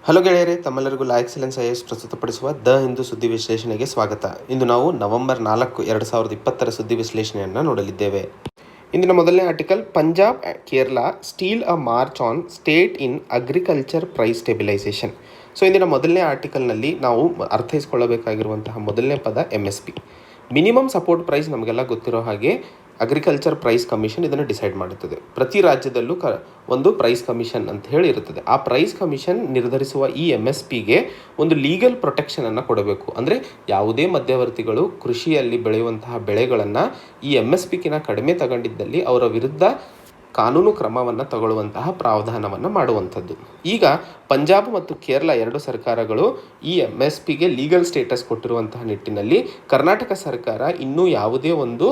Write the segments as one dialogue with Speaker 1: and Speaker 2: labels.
Speaker 1: Hello ಗೆಳೆಯರೇ, ತಮ್ಮೆಲ್ಲರಿಗೂ ಲಾ excellence IAS ಪ್ರಸ್ತುತಪಡಿಸುವ ದ ಹಿಂದೂ ಸುದ್ದಿ ವಿಶ್ಲೇಷಣೆಗೆ ಸ್ವಾಗತ. ಇಂದು ನಾವು ನವೆಂಬರ್ 4, 2020 ಸುದ್ದಿ ವಿಶ್ಲೇಷಣೆಯನ್ನು ನೋಡಲಿದ್ದೇವೆ. ಇಂದಿನ ಮೊದಲನೇ article, Punjab Kerala steal a march on state in agriculture price stabilisation. So ಇಂದಿನ ಮೊದಲನೇ ಆರ್ಟಿಕಲ್ನಲ್ಲಿ ನಾವು ಅರ್ಥೈಸಿಕೊಳ್ಳಬೇಕಾಗಿರುವಂತಹ ಮೊದಲನೇ ಪದ MSP, ಮಿನಿಮಮ್ ಸಪೋರ್ಟ್ ಪ್ರೈಸ್. ನಮಗೆಲ್ಲ ಗೊತ್ತಿರೋ ಹಾಗೆ ಅಗ್ರಿಕಲ್ಚರ್ ಪ್ರೈಸ್ ಕಮಿಷನ್ ಇದನ್ನು ಡಿಸೈಡ್ ಮಾಡುತ್ತದೆ. ಪ್ರತಿ ರಾಜ್ಯದಲ್ಲೂ ಒಂದು ಪ್ರೈಸ್ ಕಮಿಷನ್ ಅಂತ ಹೇಳಿ ಇರುತ್ತದೆ. ಆ ಪ್ರೈಸ್ ಕಮಿಷನ್ ನಿರ್ಧರಿಸುವ ಈ MSPಗೆ ಒಂದು ಲೀಗಲ್ ಪ್ರೊಟೆಕ್ಷನನ್ನು ಕೊಡಬೇಕು. ಅಂದರೆ ಯಾವುದೇ ಮಧ್ಯವರ್ತಿಗಳು ಕೃಷಿಯಲ್ಲಿ ಬೆಳೆಯುವಂತಹ ಬೆಳೆಗಳನ್ನು ಈ MSPಗಿಂತ ಕಡಿಮೆ ತಗೊಂಡಿದ್ದಲ್ಲಿ ಅವರ ವಿರುದ್ಧ ಕಾನೂನು ಕ್ರಮವನ್ನು ತಗೊಳ್ಳುವಂತಹ ಪ್ರಾವಧಾನವನ್ನು ಮಾಡುವಂಥದ್ದು. ಈಗ ಪಂಜಾಬ್ ಮತ್ತು ಕೇರಳ ಎರಡು ಸರ್ಕಾರಗಳು ಈ MSPಗೆ ಲೀಗಲ್ ಸ್ಟೇಟಸ್ ಕೊಟ್ಟಿರುವಂತಹ ನಿಟ್ಟಿನಲ್ಲಿ ಕರ್ನಾಟಕ ಸರ್ಕಾರ ಇನ್ನೂ ಯಾವುದೇ ಒಂದು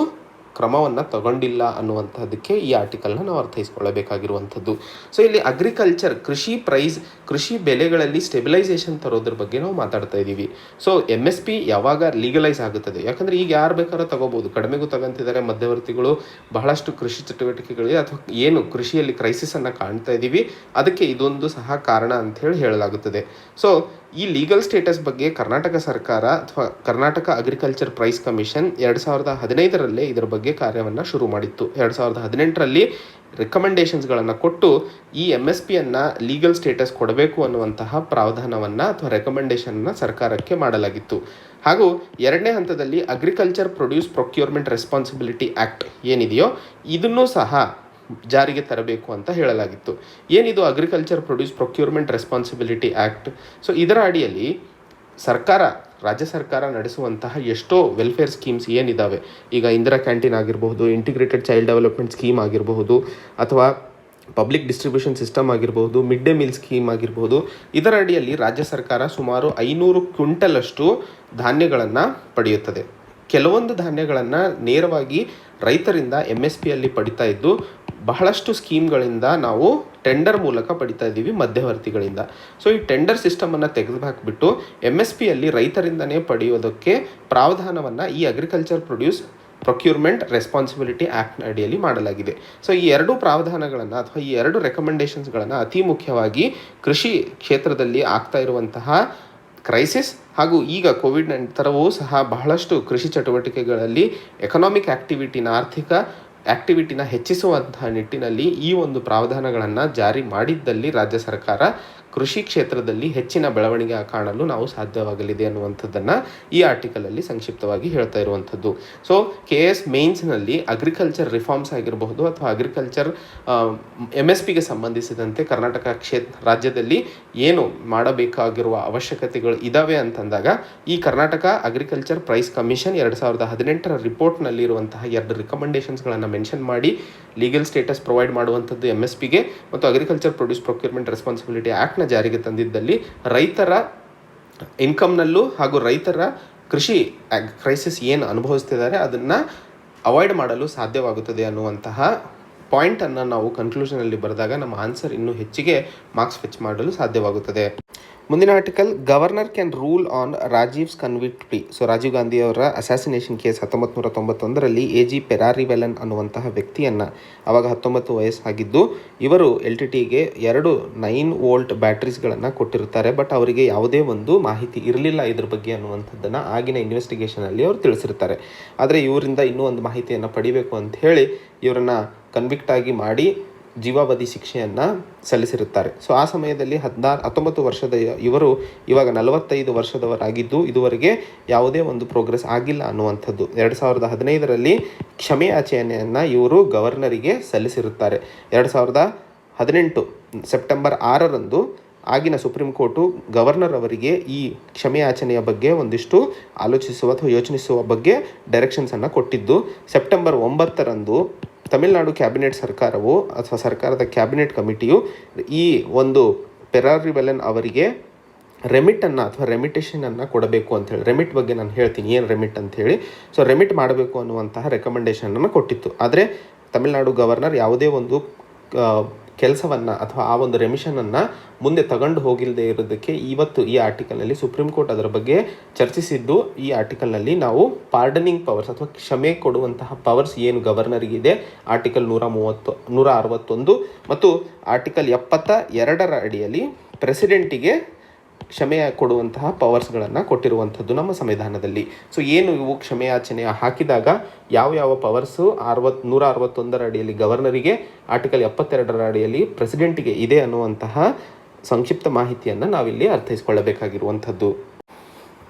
Speaker 1: ಕ್ರಮವನ್ನು ತಗೊಂಡಿಲ್ಲ ಅನ್ನುವಂಥದ್ದಕ್ಕೆ ಈ ಆರ್ಟಿಕಲ್ನ ನಾವು ಅರ್ಥೈಸ್ಕೊಳ್ಳಬೇಕಾಗಿರುವಂಥದ್ದು. ಸೊ ಇಲ್ಲಿ ಅಗ್ರಿಕಲ್ಚರ್ ಕೃಷಿ ಬೆಲೆಗಳಲ್ಲಿ ಸ್ಟೆಬಿಲೈಸೇಷನ್ ತರೋದ್ರ ಬಗ್ಗೆ ನಾವು ಮಾತಾಡ್ತಾ ಇದ್ದೀವಿ. ಸೊ MSP ಯಾವಾಗ ಲೀಗಲೈಸ್ ಆಗುತ್ತದೆ? ಯಾಕಂದರೆ ಈಗ ಯಾರು ಬೇಕಾದ್ರೂ ತಗೋಬೋದು, ಕಡಿಮೆಗೂ ತಗೊಂತಿದ್ದಾರೆ ಮಧ್ಯವರ್ತಿಗಳು. ಬಹಳಷ್ಟು ಕೃಷಿ ಚಟುವಟಿಕೆಗಳಿಗೆ ಅಥವಾ ಏನು ಕೃಷಿಯಲ್ಲಿ ಕ್ರೈಸಿಸನ್ನು ಕಾಣ್ತಾ ಇದ್ದೀವಿ, ಅದಕ್ಕೆ ಇದೊಂದು ಸಹ ಕಾರಣ ಅಂಥೇಳಿ ಹೇಳಲಾಗುತ್ತದೆ. ಸೊ ಈ ಲೀಗಲ್ ಸ್ಟೇಟಸ್ ಬಗ್ಗೆ ಕರ್ನಾಟಕ ಸರ್ಕಾರ ಅಥವಾ ಕರ್ನಾಟಕ ಅಗ್ರಿಕಲ್ಚರ್ ಪ್ರೈಸ್ ಕಮಿಷನ್ 2015 ಇದರ ಬಗ್ಗೆ ಕಾರ್ಯವನ್ನು ಶುರು ಮಾಡಿತ್ತು. 2018 ರೆಕಮೆಂಡೇಷನ್ಸ್ಗಳನ್ನು ಕೊಟ್ಟು ಈ MSPಯನ್ನು ಲೀಗಲ್ ಸ್ಟೇಟಸ್ ಕೊಡಬೇಕು ಅನ್ನುವಂತಹ ಪ್ರಾವಧಾನವನ್ನು ಅಥವಾ ರೆಕಮೆಂಡೇಷನ್ನ ಸರ್ಕಾರಕ್ಕೆ ಮಾಡಲಾಗಿತ್ತು. ಹಾಗೂ ಎರಡನೇ ಹಂತದಲ್ಲಿ agriculture produce procurement responsibility act ಏನಿದೆಯೋ ಇದನ್ನೂ ಸಹ ಜಾರಿಗೆ ತರಬೇಕು ಅಂತ ಹೇಳಲಾಗಿತ್ತು. ಏನಿದು agriculture produce procurement responsibility act? So ಇದರ ಅಡಿಯಲ್ಲಿ ರಾಜ್ಯ ಸರ್ಕಾರ ನಡೆಸುವಂತಹ ಎಷ್ಟೋ ವೆಲ್ಫೇರ್ ಸ್ಕೀಮ್ಸ್ ಏನಿದ್ದಾವೆ, ಈಗ ಇಂದಿರಾ ಕ್ಯಾಂಟೀನ್ ಆಗಿರಬಹುದು, ಇಂಟಿಗ್ರೇಟೆಡ್ ಚೈಲ್ಡ್ ಡೆವಲಪ್ಮೆಂಟ್ ಸ್ಕೀಮ್ ಆಗಿರಬಹುದು, ಅಥವಾ ಪಬ್ಲಿಕ್ ಡಿಸ್ಟ್ರಿಬ್ಯೂಷನ್ ಸಿಸ್ಟಮ್ ಆಗಿರಬಹುದು, ಮಿಡ್ ಡೇ ಮೀಲ್ ಸ್ಕೀಮ್ ಆಗಿರಬಹುದು, ಇದರ ಅಡಿಯಲ್ಲಿ ರಾಜ್ಯ ಸರ್ಕಾರ ಸುಮಾರು 500 ಕ್ವಿಂಟಲಷ್ಟು ಧಾನ್ಯಗಳನ್ನು ಪಡೆಯುತ್ತದೆ. ಕೆಲವೊಂದು ಧಾನ್ಯಗಳನ್ನು ನೇರವಾಗಿ ರೈತರಿಂದ MSPಯಲ್ಲಿ ಪಡಿತಾ ಇದ್ದು, ಬಹಳಷ್ಟು ಸ್ಕೀಮ್ಗಳಿಂದ ನಾವು ಟೆಂಡರ್ ಮೂಲಕ ಪಡಿತಾ ಇದ್ದೀವಿ ಮಧ್ಯವರ್ತಿಗಳಿಂದ. ಸೊ ಈ ಟೆಂಡರ್ ಸಿಸ್ಟಮನ್ನು ತೆಗೆದುಹಾಕಿಬಿಟ್ಟು MSPಯಲ್ಲಿ ರೈತರಿಂದನೇ ಪಡೆಯೋದಕ್ಕೆ ಪ್ರಾವಧಾನವನ್ನು ಈ ಅಗ್ರಿಕಲ್ಚರ್ ಪ್ರೊಡ್ಯೂಸ್ ಪ್ರೊಕ್ಯೂರ್ಮೆಂಟ್ ರೆಸ್ಪಾನ್ಸಿಬಿಲಿಟಿ ಆ್ಯಕ್ಟ್ನ ಅಡಿಯಲ್ಲಿ ಮಾಡಲಾಗಿದೆ. ಸೊ ಈ ಎರಡು ಪ್ರಾವಧಾನಗಳನ್ನು ಅಥವಾ ಈ ಎರಡು ರೆಕಮೆಂಡೇಷನ್ಸ್ಗಳನ್ನು ಅತಿ ಮುಖ್ಯವಾಗಿ ಕೃಷಿ ಕ್ಷೇತ್ರದಲ್ಲಿ ಆಗ್ತಾ ಇರುವಂತಹ ಕ್ರೈಸಿಸ್ ಹಾಗೂ ಈಗ ಕೋವಿಡ್ ನಂತರವೂ ಸಹ ಬಹಳಷ್ಟು ಕೃಷಿ ಚಟುವಟಿಕೆಗಳಲ್ಲಿ ಎಕನಾಮಿಕ್ ಆರ್ಥಿಕ ಆ್ಯಕ್ಟಿವಿಟಿನ ಹೆಚ್ಚಿಸುವಂತಹ ನಿಟ್ಟಿನಲ್ಲಿ ಈ ಒಂದು ಪ್ರಾವಧಾನಗಳನ್ನು ಜಾರಿ ಮಾಡಿದ್ದಲ್ಲಿ ರಾಜ್ಯ ಸರ್ಕಾರ ಕೃಷಿ ಕ್ಷೇತ್ರದಲ್ಲಿ ಹೆಚ್ಚಿನ ಬೆಳವಣಿಗೆ ಕಾಣಲು ನಾವು ಸಾಧ್ಯವಾಗಲಿದೆ ಅನ್ನುವಂಥದ್ದನ್ನು ಈ ಆರ್ಟಿಕಲಲ್ಲಿ ಸಂಕ್ಷಿಪ್ತವಾಗಿ ಹೇಳ್ತಾ ಇರುವಂಥದ್ದು. ಸೊ KS ಮೇನ್ಸ್ನಲ್ಲಿ ಅಗ್ರಿಕಲ್ಚರ್ ರಿಫಾರ್ಮ್ಸ್ ಆಗಿರಬಹುದು ಅಥವಾ ಅಗ್ರಿಕಲ್ಚರ್ MSPಗೆ ಸಂಬಂಧಿಸಿದಂತೆ ಕರ್ನಾಟಕ ರಾಜ್ಯದಲ್ಲಿ ಏನು ಮಾಡಬೇಕಾಗಿರುವ ಅವಶ್ಯಕತೆಗಳು ಇದ್ದಾವೆ ಅಂತಂದಾಗ ಈ ಕರ್ನಾಟಕ ಅಗ್ರಿಕಲ್ಚರ್ ಪ್ರೈಸ್ ಕಮಿಷನ್ 2018 ರಿಪೋರ್ಟ್ನಲ್ಲಿರುವಂತಹ 2 ರಿಕಮೆಂಡೇಷನ್ಸ್ಗಳನ್ನು ಮೆನ್ಷನ್ ಮಾಡಿ ಲೀಗಲ್ ಸ್ಟೇಟಸ್ ಪ್ರೊವೈಡ್ ಮಾಡುವಂಥದ್ದು MSPಗೆ ಮತ್ತು ಅಗ್ರಿಕಲ್ಚರ್ ಪ್ರೊಡ್ಯೂಸ್ ಪ್ರೊಕ್ಯೂರ್ಮೆಂಟ್ ರೆಸ್ಪಾನ್ಸಿಬಿಲಿಟಿ ಆ್ಯಕ್ಟ್ನ ಜಾರಿಗೆ ತಂದಿದ್ದಲ್ಲಿ ರೈತರ ಇನ್ಕಮ್ನಲ್ಲೂ ಹಾಗೂ ರೈತರ ಕೃಷಿ ಕ್ರೈಸಿಸ್ ಏನು ಅನುಭವಿಸ್ತಿದ್ದಾರೆ ಅದನ್ನು ಅವಾಯ್ಡ್ ಮಾಡಲು ಸಾಧ್ಯವಾಗುತ್ತದೆ ಅನ್ನುವಂತಹ ಪಾಯಿಂಟನ್ನು ನಾವು ಕನ್ಕ್ಲೂಷನಲ್ಲಿ ಬರೆದಾಗ ನಮ್ಮ ಆನ್ಸರ್ ಇನ್ನೂ ಹೆಚ್ಚಿಗೆ ಮಾರ್ಕ್ಸ್ ಫೆಚ್ ಮಾಡಲು ಸಾಧ್ಯವಾಗುತ್ತದೆ. ಮುಂದಿನ article, governor can rule on Rajiv's convict plea. So Rajiv ಗಾಂಧಿಯವರ ಅಸಾಸಿನೇಷನ್ ಕೇಸ್ 1991 AG ಪೆರಾರಿವೆಲನ್ ಅನ್ನುವಂತಹ ವ್ಯಕ್ತಿಯನ್ನು, ಆವಾಗ 19 ವಯಸ್ಸಾಗಿದ್ದು, ಇವರು LTTಗೆ 2 9V ಬ್ಯಾಟ್ರೀಸ್ಗಳನ್ನು ಕೊಟ್ಟಿರ್ತಾರೆ. ಬಟ್ ಅವರಿಗೆ ಯಾವುದೇ ಒಂದು ಮಾಹಿತಿ ಇರಲಿಲ್ಲ ಇದ್ರ ಬಗ್ಗೆ ಅನ್ನುವಂಥದ್ದನ್ನು ಆಗಿನ ಇನ್ವೆಸ್ಟಿಗೇಷನಲ್ಲಿ ಅವರು ತಿಳಿಸಿರ್ತಾರೆ. ಆದರೆ ಇವರಿಂದ ಇನ್ನೂ ಒಂದು ಮಾಹಿತಿಯನ್ನು ಪಡಿಬೇಕು ಅಂತ ಹೇಳಿ ಇವರನ್ನು ಕನ್ವಿಕ್ಟ್ ಆಗಿ ಮಾಡಿ ಜೀವಾವಧಿ ಶಿಕ್ಷೆಯನ್ನು ಸಲ್ಲಿಸಿರುತ್ತಾರೆ. ಸೊ ಆ ಸಮಯದಲ್ಲಿ 19 ವರ್ಷದ ಇವರು ಇವಾಗ 45 ವರ್ಷದವರಾಗಿದ್ದು ಇದುವರೆಗೆ ಯಾವುದೇ ಒಂದು ಪ್ರೋಗ್ರೆಸ್ ಆಗಿಲ್ಲ ಅನ್ನುವಂಥದ್ದು. 2015 ಕ್ಷಮೆಯಾಚನೆಯನ್ನು ಇವರು ಗವರ್ನರಿಗೆ ಸಲ್ಲಿಸಿರುತ್ತಾರೆ. 2018 ಸೆಪ್ಟೆಂಬರ್ 6 ಆಗಿನ ಸುಪ್ರೀಂ ಕೋರ್ಟು ಗವರ್ನರ್ ಅವರಿಗೆ ಈ ಕ್ಷಮೆಯಾಚನೆಯ ಬಗ್ಗೆ ಒಂದಿಷ್ಟು ಆಲೋಚಿಸುವ ಅಥವಾ ಯೋಚಿಸುವ ಬಗ್ಗೆ ಡೈರೆಕ್ಷನ್ಸನ್ನು ಕೊಟ್ಟಿದ್ದು, ಸೆಪ್ಟೆಂಬರ್ 9 ತಮಿಳುನಾಡು ಕ್ಯಾಬಿನೆಟ್ ಸರ್ಕಾರವು ಅಥವಾ ಸರ್ಕಾರದ ಕ್ಯಾಬಿನೆಟ್ ಕಮಿಟಿಯು ಈ ಒಂದು ಪೆರಾರಿವೆಲನ್ ಅವರಿಗೆ ರೆಮಿಟನ್ನು ಅಥವಾ ರೆಮಿಟೇಷನನ್ನು ಕೊಡಬೇಕು ಅಂಥೇಳಿ, ರೆಮಿಟ್ ಬಗ್ಗೆ ನಾನು ಹೇಳ್ತೀನಿ ಏನು ರೆಮಿಟ್ ಅಂಥೇಳಿ. ಸೊ ರೆಮಿಟ್ ಮಾಡಬೇಕು ಅನ್ನುವಂತಹ ರೆಕಮೆಂಡೇಷನನ್ನು ಕೊಟ್ಟಿತ್ತು. ಆದರೆ ತಮಿಳುನಾಡು ಗವರ್ನರ್ ಯಾವುದೇ ಒಂದು ಕೆಲಸವನ್ನು ಅಥವಾ ಆ ಒಂದು ರೆಮಿಷನನ್ನು ಮುಂದೆ ತಗೊಂಡು ಹೋಗಿಲ್ಲದೆ ಇರೋದಕ್ಕೆ ಇವತ್ತು ಈ ಆರ್ಟಿಕಲ್ನಲ್ಲಿ ಸುಪ್ರೀಂ ಕೋರ್ಟ್ ಅದರ ಬಗ್ಗೆ ಚರ್ಚಿಸಿದ್ದು. ಈ ಆರ್ಟಿಕಲ್ನಲ್ಲಿ ನಾವು ಪಾರ್ಡನಿಂಗ್ ಪವರ್ಸ್ ಅಥವಾ ಕ್ಷಮೆ ಕೊಡುವಂತಹ ಪವರ್ಸ್ ಏನು ಗವರ್ನರಿಗಿದೆ ಆರ್ಟಿಕಲ್ 161 ಮತ್ತು ಆರ್ಟಿಕಲ್ 72 ಅಡಿಯಲ್ಲಿ ಪ್ರೆಸಿಡೆಂಟಿಗೆ ಕ್ಷಮೆ ಕೊಡುವಂತಹ ಪವರ್ಸ್ಗಳನ್ನು ಕೊಟ್ಟಿರುವಂಥದ್ದು ನಮ್ಮ ಸಂವಿಧಾನದಲ್ಲಿ. ಸೊ ಏನು ಇವು ಕ್ಷಮೆಯಾಚನೆ ಹಾಕಿದಾಗ ಯಾವ ಯಾವ ಪವರ್ಸು 161ರ ಅಡಿಯಲ್ಲಿ ಗವರ್ನರಿಗೆ, ಆರ್ಟಿಕಲ್ 72ರ ಅಡಿಯಲ್ಲಿ ಪ್ರೆಸಿಡೆಂಟಿಗೆ ಇದೆ ಅನ್ನುವಂತಹ ಸಂಕ್ಷಿಪ್ತ ಮಾಹಿತಿಯನ್ನು ನಾವಿಲ್ಲಿ ಅರ್ಥೈಸಿಕೊಳ್ಳಬೇಕಾಗಿರುವಂಥದ್ದು.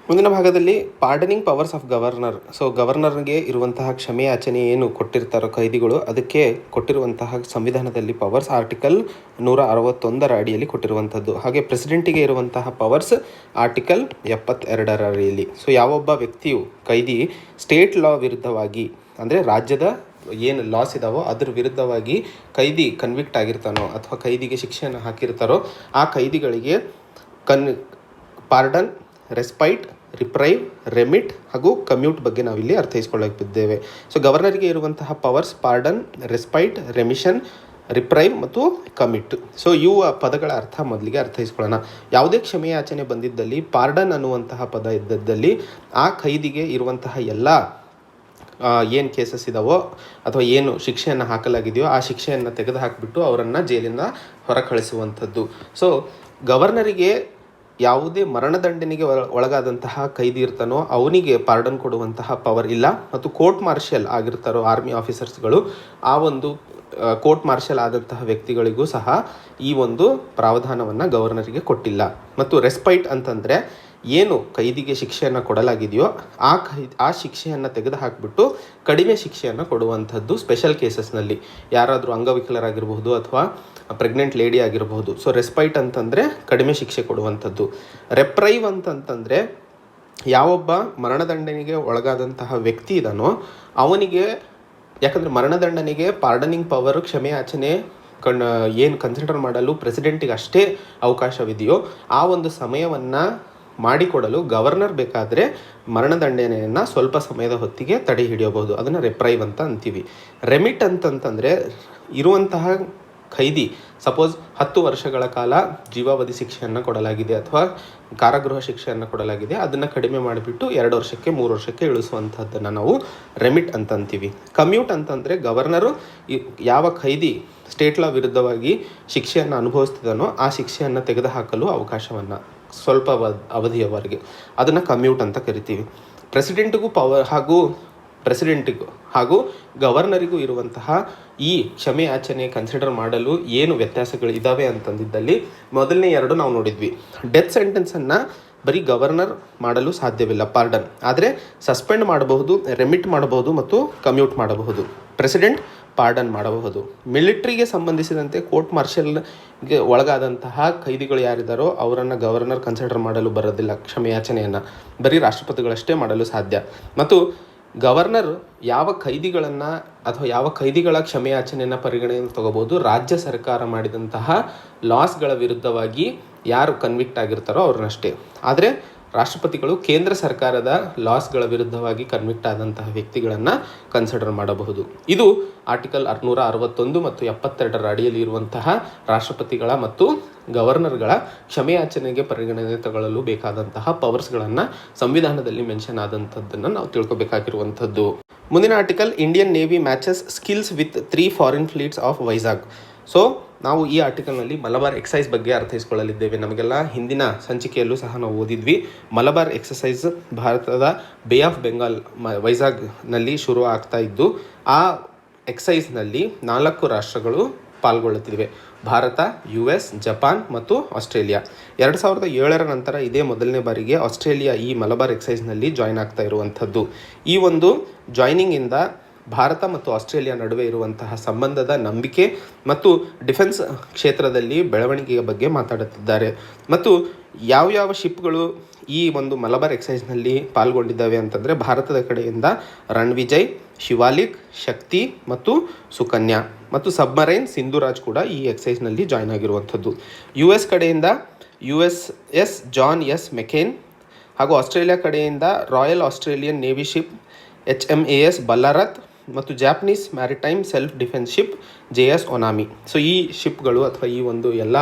Speaker 1: ಮುಂದಿನ ಭಾಗದಲ್ಲಿ pardoning powers of governor. So ಗವರ್ನರ್ಗೆ ಇರುವಂತಹ ಕ್ಷಮೆಯಾಚನೆ ಏನು ಕೊಟ್ಟಿರ್ತಾರೋ ಕೈದಿಗಳು, ಅದಕ್ಕೆ ಕೊಟ್ಟಿರುವಂತಹ ಸಂವಿಧಾನದಲ್ಲಿ ಪವರ್ಸ್ ಆರ್ಟಿಕಲ್ 161ರ ಅಡಿಯಲ್ಲಿ ಕೊಟ್ಟಿರುವಂಥದ್ದು. ಹಾಗೆ ಪ್ರೆಸಿಡೆಂಟಿಗೆ ಇರುವಂತಹ ಪವರ್ಸ್ ಆರ್ಟಿಕಲ್ 72ರ ಅಡಿಯಲ್ಲಿ. ಸೊ ಯಾವೊಬ್ಬ ವ್ಯಕ್ತಿಯು ಕೈದಿ ಸ್ಟೇಟ್ ಲಾ ವಿರುದ್ಧವಾಗಿ, ಅಂದರೆ ರಾಜ್ಯದ ಏನು ಲಾಸ್ ಇದಾವೋ ಅದ್ರ ವಿರುದ್ಧವಾಗಿ ಕೈದಿ ಕನ್ವಿಕ್ಟ್ ಆಗಿರ್ತಾನೋ ಅಥವಾ ಕೈದಿಗೆ ಶಿಕ್ಷೆಯನ್ನು ಹಾಕಿರ್ತಾರೋ ಆ ಕೈದಿಗಳಿಗೆ ಪಾರ್ಡನ್, ರೆಸ್ಪೈಟ್, ರಿಪ್ರೈವ್, ರೆಮಿಟ್ ಹಾಗೂ ಕಮ್ಯೂಟ್ ಬಗ್ಗೆ ನಾವಿಲ್ಲಿ ಅರ್ಥೈಸ್ಕೊಳ್ಳುತ್ತಿದ್ದೇವೆ. ಸೊ ಗವರ್ನರಿಗೆ ಇರುವಂತಹ ಪವರ್ಸ್ ಪಾರ್ಡನ್, ರೆಸ್ಪೈಟ್, ರೆಮಿಷನ್, ರಿಪ್ರೈವ್ ಮತ್ತು ಕಮಿಟ್. ಸೊ ಇವು ಪದಗಳ ಅರ್ಥ ಮೊದಲಿಗೆ ಅರ್ಥೈಸ್ಕೊಳ್ಳೋಣ. ಯಾವುದೇ ಕ್ಷಮೆಯಾಚನೆ ಬಂದಿದ್ದಲ್ಲಿ ಪಾರ್ಡನ್ ಅನ್ನುವಂತಹ ಪದ ಇದ್ದದ್ದಲ್ಲಿ ಆ ಕೈದಿಗೆ ಇರುವಂತಹ ಎಲ್ಲ ಏನು ಕೇಸಸ್ ಇದಾವೋ ಅಥವಾ ಏನು ಶಿಕ್ಷೆಯನ್ನು ಹಾಕಲಾಗಿದೆಯೋ ಆ ಶಿಕ್ಷೆಯನ್ನು ತೆಗೆದು ಹಾಕಿಬಿಟ್ಟು ಅವರನ್ನು ಜೈಲಿಂದ ಹೊರ ಕಳಿಸುವಂಥದ್ದು. ಸೊ ಗವರ್ನರಿಗೆ ಯಾವುದೇ ಮರಣದಂಡನೆಗೆ ಒಳಗಾದಂತಹ ಕೈದಿ ಇರ್ತಾನೋ ಅವನಿಗೆ ಪಾರ್ಡನ್ ಕೊಡುವಂತಹ ಪವರ್ ಇಲ್ಲ. ಮತ್ತು ಕೋರ್ಟ್ ಮಾರ್ಷಲ್ ಆಗಿರ್ತಾರೋ ಆರ್ಮಿ ಆಫೀಸರ್ಸ್ಗಳು, ಆ ಒಂದು ಕೋರ್ಟ್ ಮಾರ್ಷಲ್ ಆದಂತಹ ವ್ಯಕ್ತಿಗಳಿಗೂ ಸಹ ಈ ಒಂದು ಪ್ರಾವಧಾನವನ್ನು ಗವರ್ನರಿಗೆ ಕೊಟ್ಟಿಲ್ಲ. ಮತ್ತು ರೆಸ್ಪೈಟ್ ಅಂತಂದರೆ ಏನು ಕೈದಿಗೆ ಶಿಕ್ಷೆಯನ್ನು ಕೊಡಲಾಗಿದೆಯೋ ಆ ಶಿಕ್ಷೆಯನ್ನು ತೆಗೆದು ಹಾಕಿಬಿಟ್ಟು ಕಡಿಮೆ ಶಿಕ್ಷೆಯನ್ನು ಕೊಡುವಂಥದ್ದು ಸ್ಪೆಷಲ್ ಕೇಸಸ್ನಲ್ಲಿ. ಯಾರಾದರೂ ಅಂಗವಿಕಲರಾಗಿರಬಹುದು ಅಥವಾ ಪ್ರೆಗ್ನೆಂಟ್ ಲೇಡಿ ಆಗಿರಬಹುದು. ಸೊ ರೆಸ್ಪೈಟ್ ಅಂತಂದರೆ ಕಡಿಮೆ ಶಿಕ್ಷೆ ಕೊಡುವಂಥದ್ದು. ರೆಪ್ರೈವ್ ಅಂತಂತಂದರೆ ಯಾವೊಬ್ಬ ಮರಣದಂಡನೆಗೆ ಒಳಗಾದಂತಹ ವ್ಯಕ್ತಿ ಇದ್ದಾನೋ ಅವನಿಗೆ, ಯಾಕಂದರೆ ಮರಣದಂಡನೆಗೆ ಪಾರ್ಡನಿಂಗ್ ಪವರು ಕ್ಷಮೆಯಾಚನೆ ಏನು ಕನ್ಸಿಡರ್ ಮಾಡಲು ಪ್ರೆಸಿಡೆಂಟಿಗೆ ಅಷ್ಟೇ ಅವಕಾಶವಿದೆಯೋ ಆ ಒಂದು ಸಮಯವನ್ನು ಮಾಡಿಕೊಡಲು ಗವರ್ನರ್ ಬೇಕಾದರೆ ಮರಣದಂಡನೆಯನ್ನು ಸ್ವಲ್ಪ ಸಮಯದ ಹೊತ್ತಿಗೆ ತಡೆ ಹಿಡಿಯಬಹುದು. ಅದನ್ನು ರೆಪ್ರೈವ್ ಅಂತ ಅಂತೀವಿ. ರೆಮಿಟ್ ಅಂತಂತಂದರೆ ಇರುವಂತಹ ಖೈದಿ ಸಪೋಸ್ 10 ವರ್ಷಗಳ ಕಾಲ ಜೀವಾವಧಿ ಶಿಕ್ಷೆಯನ್ನು ಕೊಡಲಾಗಿದೆ ಅಥವಾ ಕಾರಾಗೃಹ ಶಿಕ್ಷೆಯನ್ನು ಕೊಡಲಾಗಿದೆ, ಅದನ್ನು ಕಡಿಮೆ ಮಾಡಿಬಿಟ್ಟು 2 ವರ್ಷಕ್ಕೆ 3 ವರ್ಷಕ್ಕೆ ಇಳಿಸುವಂಥದ್ದನ್ನು ನಾವು ರೆಮಿಟ್ ಅಂತ ಅಂತೀವಿ. ಕಮ್ಯೂಟ್ ಅಂತಂದರೆ ಗವರ್ನರು ಯಾವ ಖೈದಿ ಸ್ಟೇಟ್ ಲಾ ವಿರುದ್ಧವಾಗಿ ಶಿಕ್ಷೆಯನ್ನು ಅನುಭವಿಸ್ತಿದ್ದಾನೋ ಆ ಶಿಕ್ಷೆಯನ್ನು ತೆಗೆದುಹಾಕಲು ಅವಕಾಶವನ್ನು ಸ್ವಲ್ಪ ಅವಧಿಯವರೆಗೆ ಅದನ್ನು ಕಮ್ಯೂಟ್ ಅಂತ ಕರಿತೀವಿ. ಪ್ರೆಸಿಡೆಂಟಿಗೂ ಹಾಗೂ ಗವರ್ನರಿಗೂ ಇರುವಂತಹ ಈ ಕ್ಷಮೆಯಾಚನೆ ಕನ್ಸಿಡರ್ ಮಾಡಲು ಏನು ವ್ಯತ್ಯಾಸಗಳು ಇದ್ದಾವೆ ಅಂತಂದಿದ್ದಲ್ಲಿ ಮೊದಲನೇ 2 ನಾವು ನೋಡಿದ್ವಿ. ಡೆತ್ ಸೆಂಟೆನ್ಸನ್ನು ಬರೀ ಗವರ್ನರ್ ಮಾಡಲು ಸಾಧ್ಯವಿಲ್ಲ, ಪಾರ್ಡನ್. ಆದರೆ ಸಸ್ಪೆಂಡ್ ಮಾಡಬಹುದು, ರೆಮಿಟ್ ಮಾಡಬಹುದು ಮತ್ತು ಕಮ್ಯೂಟ್ ಮಾಡಬಹುದು. ಪ್ರೆಸಿಡೆಂಟ್ ಪಾರ್ಡನ್ ಮಾಡಬಹುದು. ಮಿಲಿಟ್ರಿಗೆ ಸಂಬಂಧಿಸಿದಂತೆ ಕೋರ್ಟ್ ಮಾರ್ಷಲ್ಗೆ ಒಳಗಾದಂತಹ ಕೈದಿಗಳು ಯಾರಿದ್ದಾರೋ ಅವರನ್ನು ಗವರ್ನರ್ ಕನ್ಸಿಡರ್ ಮಾಡಲು ಬರೋದಿಲ್ಲ ಕ್ಷಮೆಯಾಚನೆಯನ್ನು, ಬರೀ ರಾಷ್ಟ್ರಪತಿಗಳಷ್ಟೇ ಮಾಡಲು ಸಾಧ್ಯ. ಮತ್ತು ಗವರ್ನರ್ ಯಾವ ಕೈದಿಗಳನ್ನು ಅಥವಾ ಯಾವ ಕೈದಿಗಳ ಕ್ಷಮೆಯಾಚನೆಯನ್ನು ಪರಿಗಣನೆಗೆ ತಗೋಬೋದು, ರಾಜ್ಯ ಸರ್ಕಾರ ಮಾಡಿದಂತಹ ಲಾಸ್ಗಳ ವಿರುದ್ಧವಾಗಿ ಯಾರು ಕನ್ವಿಕ್ಟ್ ಆಗಿರ್ತಾರೋ ಅವ್ರನ್ನಷ್ಟೇ. ಆದರೆ ರಾಷ್ಟ್ರಪತಿಗಳು ಕೇಂದ್ರ ಸರ್ಕಾರದ ಲಾಸ್ಗಳ ವಿರುದ್ಧವಾಗಿ ಕನ್ವಿಕ್ಟ್ ಆದಂತಹ ವ್ಯಕ್ತಿಗಳನ್ನು ಕನ್ಸಿಡರ್ ಮಾಡಬಹುದು. ಇದು ಆರ್ಟಿಕಲ್ 161 ಮತ್ತು 72ರ ಅಡಿಯಲ್ಲಿ ಇರುವಂತಹ ರಾಷ್ಟ್ರಪತಿಗಳ ಮತ್ತು ಗವರ್ನರ್ಗಳ ಕ್ಷಮೆಯಾಚನೆಗೆ ಪರಿಗಣನೆ ತಗೊಳ್ಳಲು ಬೇಕಾದಂತಹ ಪವರ್ಸ್ಗಳನ್ನು ಸಂವಿಧಾನದಲ್ಲಿ ಮೆನ್ಷನ್ ಆದಂಥದ್ದನ್ನು ನಾವು ತಿಳ್ಕೊಬೇಕಾಗಿರುವಂಥದ್ದು. ಮುಂದಿನ article, Indian navy matches skills with 3 foreign fleets of Vizag. So ನಾವು ಈ ಆರ್ಟಿಕಲ್ನಲ್ಲಿ ಮಲಬಾರ್ ಎಕ್ಸೈಸ್ ಬಗ್ಗೆ ಅರ್ಥೈಸ್ಕೊಳ್ಳಲಿದ್ದೇವೆ. ನಮಗೆಲ್ಲ ಹಿಂದಿನ ಸಂಚಿಕೆಯಲ್ಲೂ ಸಹ ನಾವು ಓದಿದ್ವಿ. ಮಲಬಾರ್ ಎಕ್ಸಸೈಸ್ ಭಾರತದ ಬೇ ಆಫ್ ಬೆಂಗಾಲ್ ವೈಜಾಗ್ನಲ್ಲಿ ಶುರು ಆಗ್ತಾ ಇದ್ದು, ಆ ಎಕ್ಸೈಸ್ನಲ್ಲಿ 4 ರಾಷ್ಟ್ರಗಳು ಪಾಲ್ಗೊಳ್ಳುತ್ತಿವೆ: ಭಾರತ, US, ಜಪಾನ್ ಮತ್ತು ಆಸ್ಟ್ರೇಲಿಯಾ. 2007ರ ನಂತರ ಇದೇ ಮೊದಲನೇ ಬಾರಿಗೆ ಆಸ್ಟ್ರೇಲಿಯಾ ಈ ಮಲಬಾರ್ ಎಕ್ಸೈಸ್ನಲ್ಲಿ ಜಾಯ್ನ್ ಆಗ್ತಾ ಇರುವಂಥದ್ದು. ಈ ಒಂದು ಜಾಯ್ನಿಂಗಿಂದ ಭಾರತ ಮತ್ತು ಆಸ್ಟ್ರೇಲಿಯಾ ನಡುವೆ ಇರುವಂತಹ ಸಂಬಂಧದ ನಂಬಿಕೆ ಮತ್ತು ಡಿಫೆನ್ಸ್ ಕ್ಷೇತ್ರದಲ್ಲಿ ಬೆಳವಣಿಗೆಯ ಬಗ್ಗೆ ಮಾತಾಡುತ್ತಿದ್ದಾರೆ. ಮತ್ತು ಯಾವ್ಯಾವ ಶಿಪ್ಗಳು ಈ ಒಂದು ಮಲಬಾರ್ ಎಕ್ಸೈಸ್ನಲ್ಲಿ ಪಾಲ್ಗೊಂಡಿದ್ದಾವೆ ಅಂತಂದರೆ, ಭಾರತದ ಕಡೆಯಿಂದ ರಣವಿಜಯ್, ಶಿವಾಲಿಕ್, ಶಕ್ತಿ ಮತ್ತು ಸುಕನ್ಯಾ ಮತ್ತು ಸಬ್ಮರೈನ್ ಸಿಂಧುರಾಜ್ ಕೂಡ ಈ ಎಕ್ಸೈಸ್ನಲ್ಲಿ ಜಾಯ್ನ್ ಆಗಿರುವಂಥದ್ದು. US ಕಡೆಯಿಂದ USS ಜಾನ್ ಎಸ್ ಮೆಕೇನ್ ಹಾಗೂ ಆಸ್ಟ್ರೇಲಿಯಾ ಕಡೆಯಿಂದ royal Australian navy ship HMAS Ballarat ಮತ್ತು Japanese maritime self defence ship JS Onami. So ಈ ಶಿಪ್ಗಳು ಅಥವಾ ಈ ಒಂದು ಎಲ್ಲ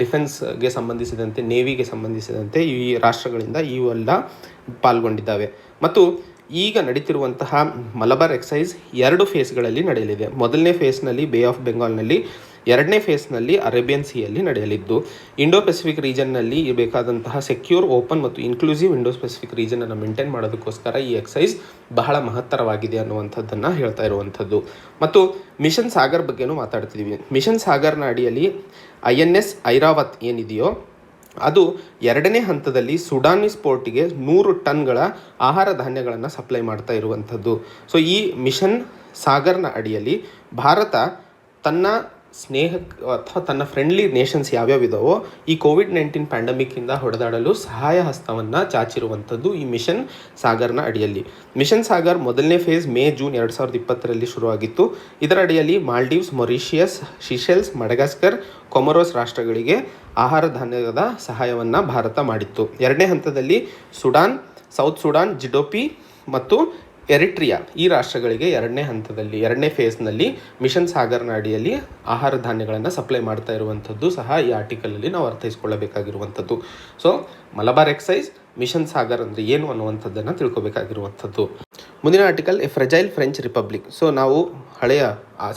Speaker 1: ಡಿಫೆನ್ಸ್ಗೆ ಸಂಬಂಧಿಸಿದಂತೆ, ನೇವಿಗೆ ಸಂಬಂಧಿಸಿದಂತೆ ಈ ರಾಷ್ಟ್ರಗಳಿಂದ ಇವೆಲ್ಲ ಪಾಲ್ಗೊಂಡಿದ್ದಾವೆ. ಮತ್ತು ಈಗ ನಡೀತಿರುವಂತಹ ಮಲಬಾರ್ ಎಕ್ಸೈಸ್ 2 ಫೇಸ್ಗಳಲ್ಲಿ ನಡೆಯಲಿದೆ. ಮೊದಲನೇ ಫೇಸ್ನಲ್ಲಿ ಬೇ ಆಫ್ ಬೆಂಗಾಲ್ನಲ್ಲಿ ಎರಡನೇ ಫೇಸ್ನಲ್ಲಿ ಅರೇಬಿಯನ್ ಸಿಯಲ್ಲಿ ನಡೆಯಲಿದ್ದು, ಇಂಡೋ ಪೆಸಿಫಿಕ್ ರೀಜನ್ನಲ್ಲಿ ಬೇಕಾದಂತಹ ಸೆಕ್ಯೂರ್, ಓಪನ್ ಮತ್ತು ಇನ್ಕ್ಲೂಸಿವ್ ಇಂಡೋ ಪೆಸಿಫಿಕ್ ರೀಜನನ್ನು ಮೇಂಟೈನ್ ಮಾಡೋದಕ್ಕೋಸ್ಕರ ಈ ಎಕ್ಸೈಸ್ ಬಹಳ ಮಹತ್ತರವಾಗಿದೆ ಅನ್ನುವಂಥದ್ದನ್ನು ಹೇಳ್ತಾ ಇರುವಂಥದ್ದು. ಮತ್ತು ಮಿಷನ್ ಸಾಗರ್ ಬಗ್ಗೆನೂ ಮಾತಾಡ್ತಿದ್ದೀವಿ. ಮಿಷನ್ ಸಾಗರ್ನ ಅಡಿಯಲ್ಲಿ INS ಐರಾವತ್ ಏನಿದೆಯೋ ಅದು ಎರಡನೇ ಹಂತದಲ್ಲಿ ಸುಡಾನೀಸ್ ಪೋರ್ಟಿಗೆ 100 ಟನ್ಗಳ ಆಹಾರ ಧಾನ್ಯಗಳನ್ನು ಸಪ್ಲೈ ಮಾಡ್ತಾ ಇರುವಂಥದ್ದು. ಸೊ ಈ ಮಿಷನ್ ಸಾಗರ್ನ ಅಡಿಯಲ್ಲಿ ಭಾರತ ತನ್ನ ಸ್ನೇಹ ಅಥವಾ ತನ್ನ ಫ್ರೆಂಡ್ಲಿ ನೇಷನ್ಸ್ ಯಾವ್ಯಾವಿದಾವೋ ಈ ಕೋವಿಡ್-19 ಪ್ಯಾಂಡಮಿಕ್ಕಿಂದ ಹೊಡೆದಾಡಲು ಸಹಾಯ ಹಸ್ತವನ್ನು ಚಾಚಿರುವಂಥದ್ದು ಈ ಮಿಷನ್ ಸಾಗರ್ನ ಅಡಿಯಲ್ಲಿ. ಮಿಷನ್ ಸಾಗರ್ ಮೊದಲನೇ ಫೇಸ್ ಮೇ-ಜೂನ್ 2020ರಲ್ಲಿ ಶುರುವಾಗಿತ್ತು. ಇದರ ಅಡಿಯಲ್ಲಿ ಮಾಲ್ಡೀವ್ಸ್, ಮೊರಿಷಿಯಸ್, ಸಿಷೆಲ್ಸ್, ಮಡಗಾಸ್ಕರ್, ಕೊಮೊರೋಸ್ ರಾಷ್ಟ್ರಗಳಿಗೆ ಆಹಾರ ಧಾನ್ಯದ ಸಹಾಯವನ್ನು ಭಾರತ ಮಾಡಿತ್ತು. ಎರಡನೇ ಹಂತದಲ್ಲಿ ಸುಡಾನ್, ಸೌತ್ ಸುಡಾನ್, ಜಿಡೋಪಿ ಮತ್ತು ಎರಿಟ್ರಿಯಾ ಈ ರಾಷ್ಟ್ರಗಳಿಗೆ ಎರಡನೇ ಫೇಸ್ನಲ್ಲಿ ಮಿಷನ್ ಸಾಗರ್ನ ಅಡಿಯಲ್ಲಿ ಆಹಾರ ಧಾನ್ಯಗಳನ್ನು ಸಪ್ಲೈ ಮಾಡ್ತಾ ಇರುವಂಥದ್ದು ಸಹ ಈ ಆರ್ಟಿಕಲಲ್ಲಿ ನಾವು ಅರ್ಥೈಸ್ಕೊಳ್ಳಬೇಕಾಗಿರುವಂಥದ್ದು. So Malabar exercise, mission Sagar ಅಂದರೆ ಏನು ಅನ್ನುವಂಥದ್ದನ್ನು ತಿಳ್ಕೊಬೇಕಾಗಿರುವಂಥದ್ದು. ಮುಂದಿನ article a fragile French republic. So ನಾವು ಹಳೆಯ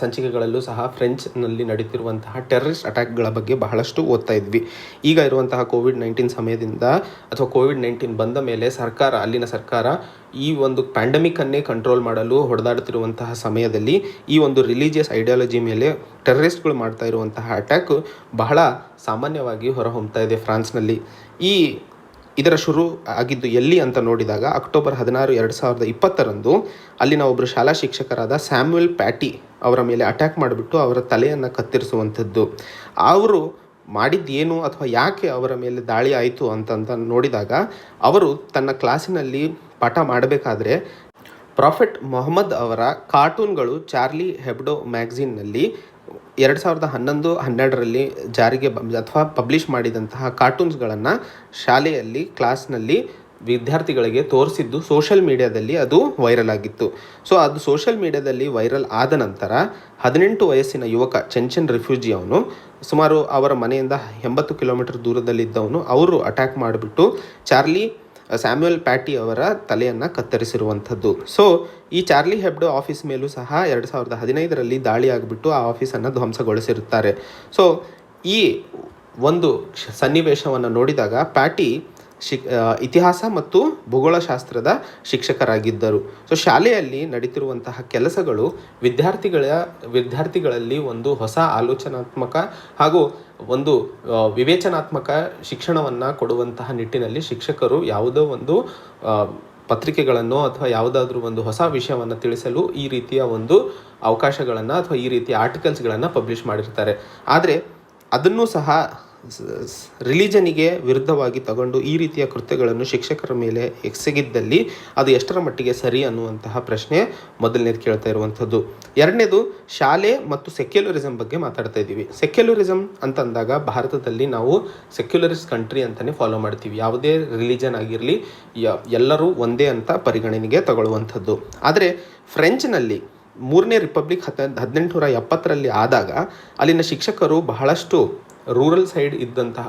Speaker 1: ಸಂಚಿಕೆಗಳಲ್ಲೂ ಸಹ ಫ್ರೆಂಚ್ನಲ್ಲಿ ನಡೀತಿರುವಂತಹ ಟೆರರಿಸ್ಟ್ ಅಟ್ಯಾಕ್ಗಳ ಬಗ್ಗೆ ಬಹಳಷ್ಟು ಓದ್ತಾ ಇದ್ವಿ. ಈಗ ಇರುವಂತಹ ಕೋವಿಡ್-19 ಸಮಯದಿಂದ ಅಥವಾ ಕೋವಿಡ್-19 ಬಂದ ಮೇಲೆ ಅಲ್ಲಿನ ಸರ್ಕಾರ ಈ ಒಂದು ಪ್ಯಾಂಡಮಿಕನ್ನೇ ಕಂಟ್ರೋಲ್ ಮಾಡಲು ಹೊಡೆದಾಡುತ್ತಿರುವಂತಹ ಸಮಯದಲ್ಲಿ ಈ ಒಂದು ರಿಲಿಜಿಯಸ್ ಐಡಿಯಾಲಜಿ ಮೇಲೆ ಟೆರರಿಸ್ಟ್ಗಳು ಮಾಡ್ತಾ ಇರುವಂತಹ ಅಟ್ಯಾಕ್ ಬಹಳ ಸಾಮಾನ್ಯವಾಗಿ ಹೊರಹೊಮ್ತಾ ಇದೆ ಫ್ರಾನ್ಸ್ನಲ್ಲಿ. ಇದರ ಶುರು ಆಗಿದ್ದು ಎಲ್ಲಿ ಅಂತ ನೋಡಿದಾಗ ಅಕ್ಟೋಬರ್ 16, 2020ರಂದು ಅಲ್ಲಿನ ಒಬ್ಬರು ಶಾಲಾ ಶಿಕ್ಷಕರಾದ ಸ್ಯಾಮ್ಯುಯಲ್ ಪ್ಯಾಟಿ ಅವರ ಮೇಲೆ ಅಟ್ಯಾಕ್ ಮಾಡಿಬಿಟ್ಟು ಅವರ ತಲೆಯನ್ನು ಕತ್ತರಿಸುವಂಥದ್ದು. ಅವರು ಮಾಡಿದ್ದೇನು ಅಥವಾ ಯಾಕೆ ಅವರ ಮೇಲೆ ದಾಳಿ ಆಯಿತು ಅಂತ ನೋಡಿದಾಗ ಅವರು ತನ್ನ ಕ್ಲಾಸಿನಲ್ಲಿ ಪಾಠ ಮಾಡಬೇಕಾದ್ರೆ ಪ್ರಾಫೆಟ್ ಮೊಹಮ್ಮದ್ ಅವರ ಕಾರ್ಟೂನ್ಗಳು ಚಾರ್ಲಿ ಹೆಬ್ಡೋ ಮ್ಯಾಗಝೀನ್ನಲ್ಲಿ 2011-12ರಲ್ಲಿ ಜಾರಿಗೆ ಅಥವಾ ಪಬ್ಲಿಷ್ ಮಾಡಿದಂತಹ ಕಾರ್ಟೂನ್ಸ್ಗಳನ್ನು ಶಾಲೆಯಲ್ಲಿ ಕ್ಲಾಸ್ನಲ್ಲಿ ವಿದ್ಯಾರ್ಥಿಗಳಿಗೆ ತೋರಿಸಿದ್ದು ಸೋಷಿಯಲ್ ಮೀಡಿಯಾದಲ್ಲಿ ಅದು ವೈರಲ್ ಆಗಿತ್ತು. ಸೊ ಅದು ಸೋಷಿಯಲ್ ಮೀಡಿಯಾದಲ್ಲಿ ವೈರಲ್ ಆದ ನಂತರ 18 ವಯಸ್ಸಿನ ಯುವಕ ಚೆಂಚನ್ ರಿಫ್ಯೂಜಿ ಅವನು ಸುಮಾರು ಅವರ ಮನೆಯಿಂದ 80 ಕಿಲೋಮೀಟರ್ ದೂರದಲ್ಲಿದ್ದವನು ಅವರು ಅಟ್ಯಾಕ್ ಮಾಡಿಬಿಟ್ಟು ಸ್ಯಾಮ್ಯುಯಲ್ ಪ್ಯಾಟಿ ಅವರ ತಲೆಯನ್ನು ಕತ್ತರಿಸಿರುವಂಥದ್ದು. ಸೊ ಈ ಚಾರ್ಲಿ ಹೆಬ್ಡೋ ಆಫೀಸ್ ಮೇಲೂ ಸಹ 2015ರಲ್ಲಿ ದಾಳಿ ಆಗಿಬಿಟ್ಟು ಆ ಆಫೀಸನ್ನು ಧ್ವಂಸಗೊಳಿಸಿರುತ್ತಾರೆ. ಸೊ ಈ ಒಂದು ಸನ್ನಿವೇಶವನ್ನು ನೋಡಿದಾಗ ಪ್ಯಾಟಿ ಇತಿಹಾಸ ಮತ್ತು ಭೂಗೋಳಶಾಸ್ತ್ರದ ಶಿಕ್ಷಕರಾಗಿದ್ದರು. ಸೊ ಶಾಲೆಯಲ್ಲಿ ನಡೀತಿರುವಂತಹ ಕೆಲಸಗಳು ವಿದ್ಯಾರ್ಥಿಗಳಲ್ಲಿ ಒಂದು ಹೊಸ ಆಲೋಚನಾತ್ಮಕ ಹಾಗೂ ಒಂದು ವಿವೇಚನಾತ್ಮಕ ಶಿಕ್ಷಣವನ್ನು ಕೊಡುವಂತಹ ನಿಟ್ಟಿನಲ್ಲಿ ಶಿಕ್ಷಕರು ಯಾವುದೋ ಒಂದು ಪತ್ರಿಕೆಗಳನ್ನು ಅಥವಾ ಯಾವುದಾದ್ರೂ ಒಂದು ಹೊಸ ವಿಷಯವನ್ನು ತಿಳಿಸಲು ಈ ರೀತಿಯ ಒಂದು ಅವಕಾಶಗಳನ್ನು ಅಥವಾ ಈ ರೀತಿಯ ಆರ್ಟಿಕಲ್ಸ್ಗಳನ್ನು ಪಬ್ಲಿಷ್ ಮಾಡಿರ್ತಾರೆ. ಆದರೆ ಅದನ್ನೂ ಸಹ ರಿಲಿಜನಿಗೆ ವಿರುದ್ಧವಾಗಿ ತಗೊಂಡು ಈ ರೀತಿಯ ಕೃತ್ಯಗಳನ್ನು ಶಿಕ್ಷಕರ ಮೇಲೆ ಎಸಗಿದ್ದಲ್ಲಿ ಅದು ಎಷ್ಟರ ಮಟ್ಟಿಗೆ ಸರಿ ಅನ್ನುವಂತಹ ಪ್ರಶ್ನೆ ಮೊದಲನೇದು ಕೇಳ್ತಾ ಇರುವಂಥದ್ದು. ಎರಡನೇದು ಶಾಲೆ ಮತ್ತು ಸೆಕ್ಯುಲರಿಸಮ್ ಬಗ್ಗೆ ಮಾತಾಡ್ತಾ ಇದ್ದೀವಿ. ಸೆಕ್ಯುಲರಿಸಮ್ ಅಂತಂದಾಗ ಭಾರತದಲ್ಲಿ ನಾವು ಸೆಕ್ಯುಲರಿಸ್ಟ್ ಕಂಟ್ರಿ ಅಂತಲೇ ಫಾಲೋ ಮಾಡ್ತೀವಿ. ಯಾವುದೇ ರಿಲಿಜನ್ ಆಗಿರಲಿ ಎಲ್ಲರೂ ಒಂದೇ ಅಂತ ಪರಿಗಣನೆಗೆ ತಗೊಳ್ಳುವಂಥದ್ದು. ಆದರೆ ಫ್ರೆಂಚ್ನಲ್ಲಿ 3ನೇ ರಿಪಬ್ಲಿಕ್ 1870ರಲ್ಲಿ ಆದಾಗ ಅಲ್ಲಿನ ಶಿಕ್ಷಕರು ಬಹಳಷ್ಟು ರೂರಲ್ ಸೈಡ್ ಇದ್ದಂತಹ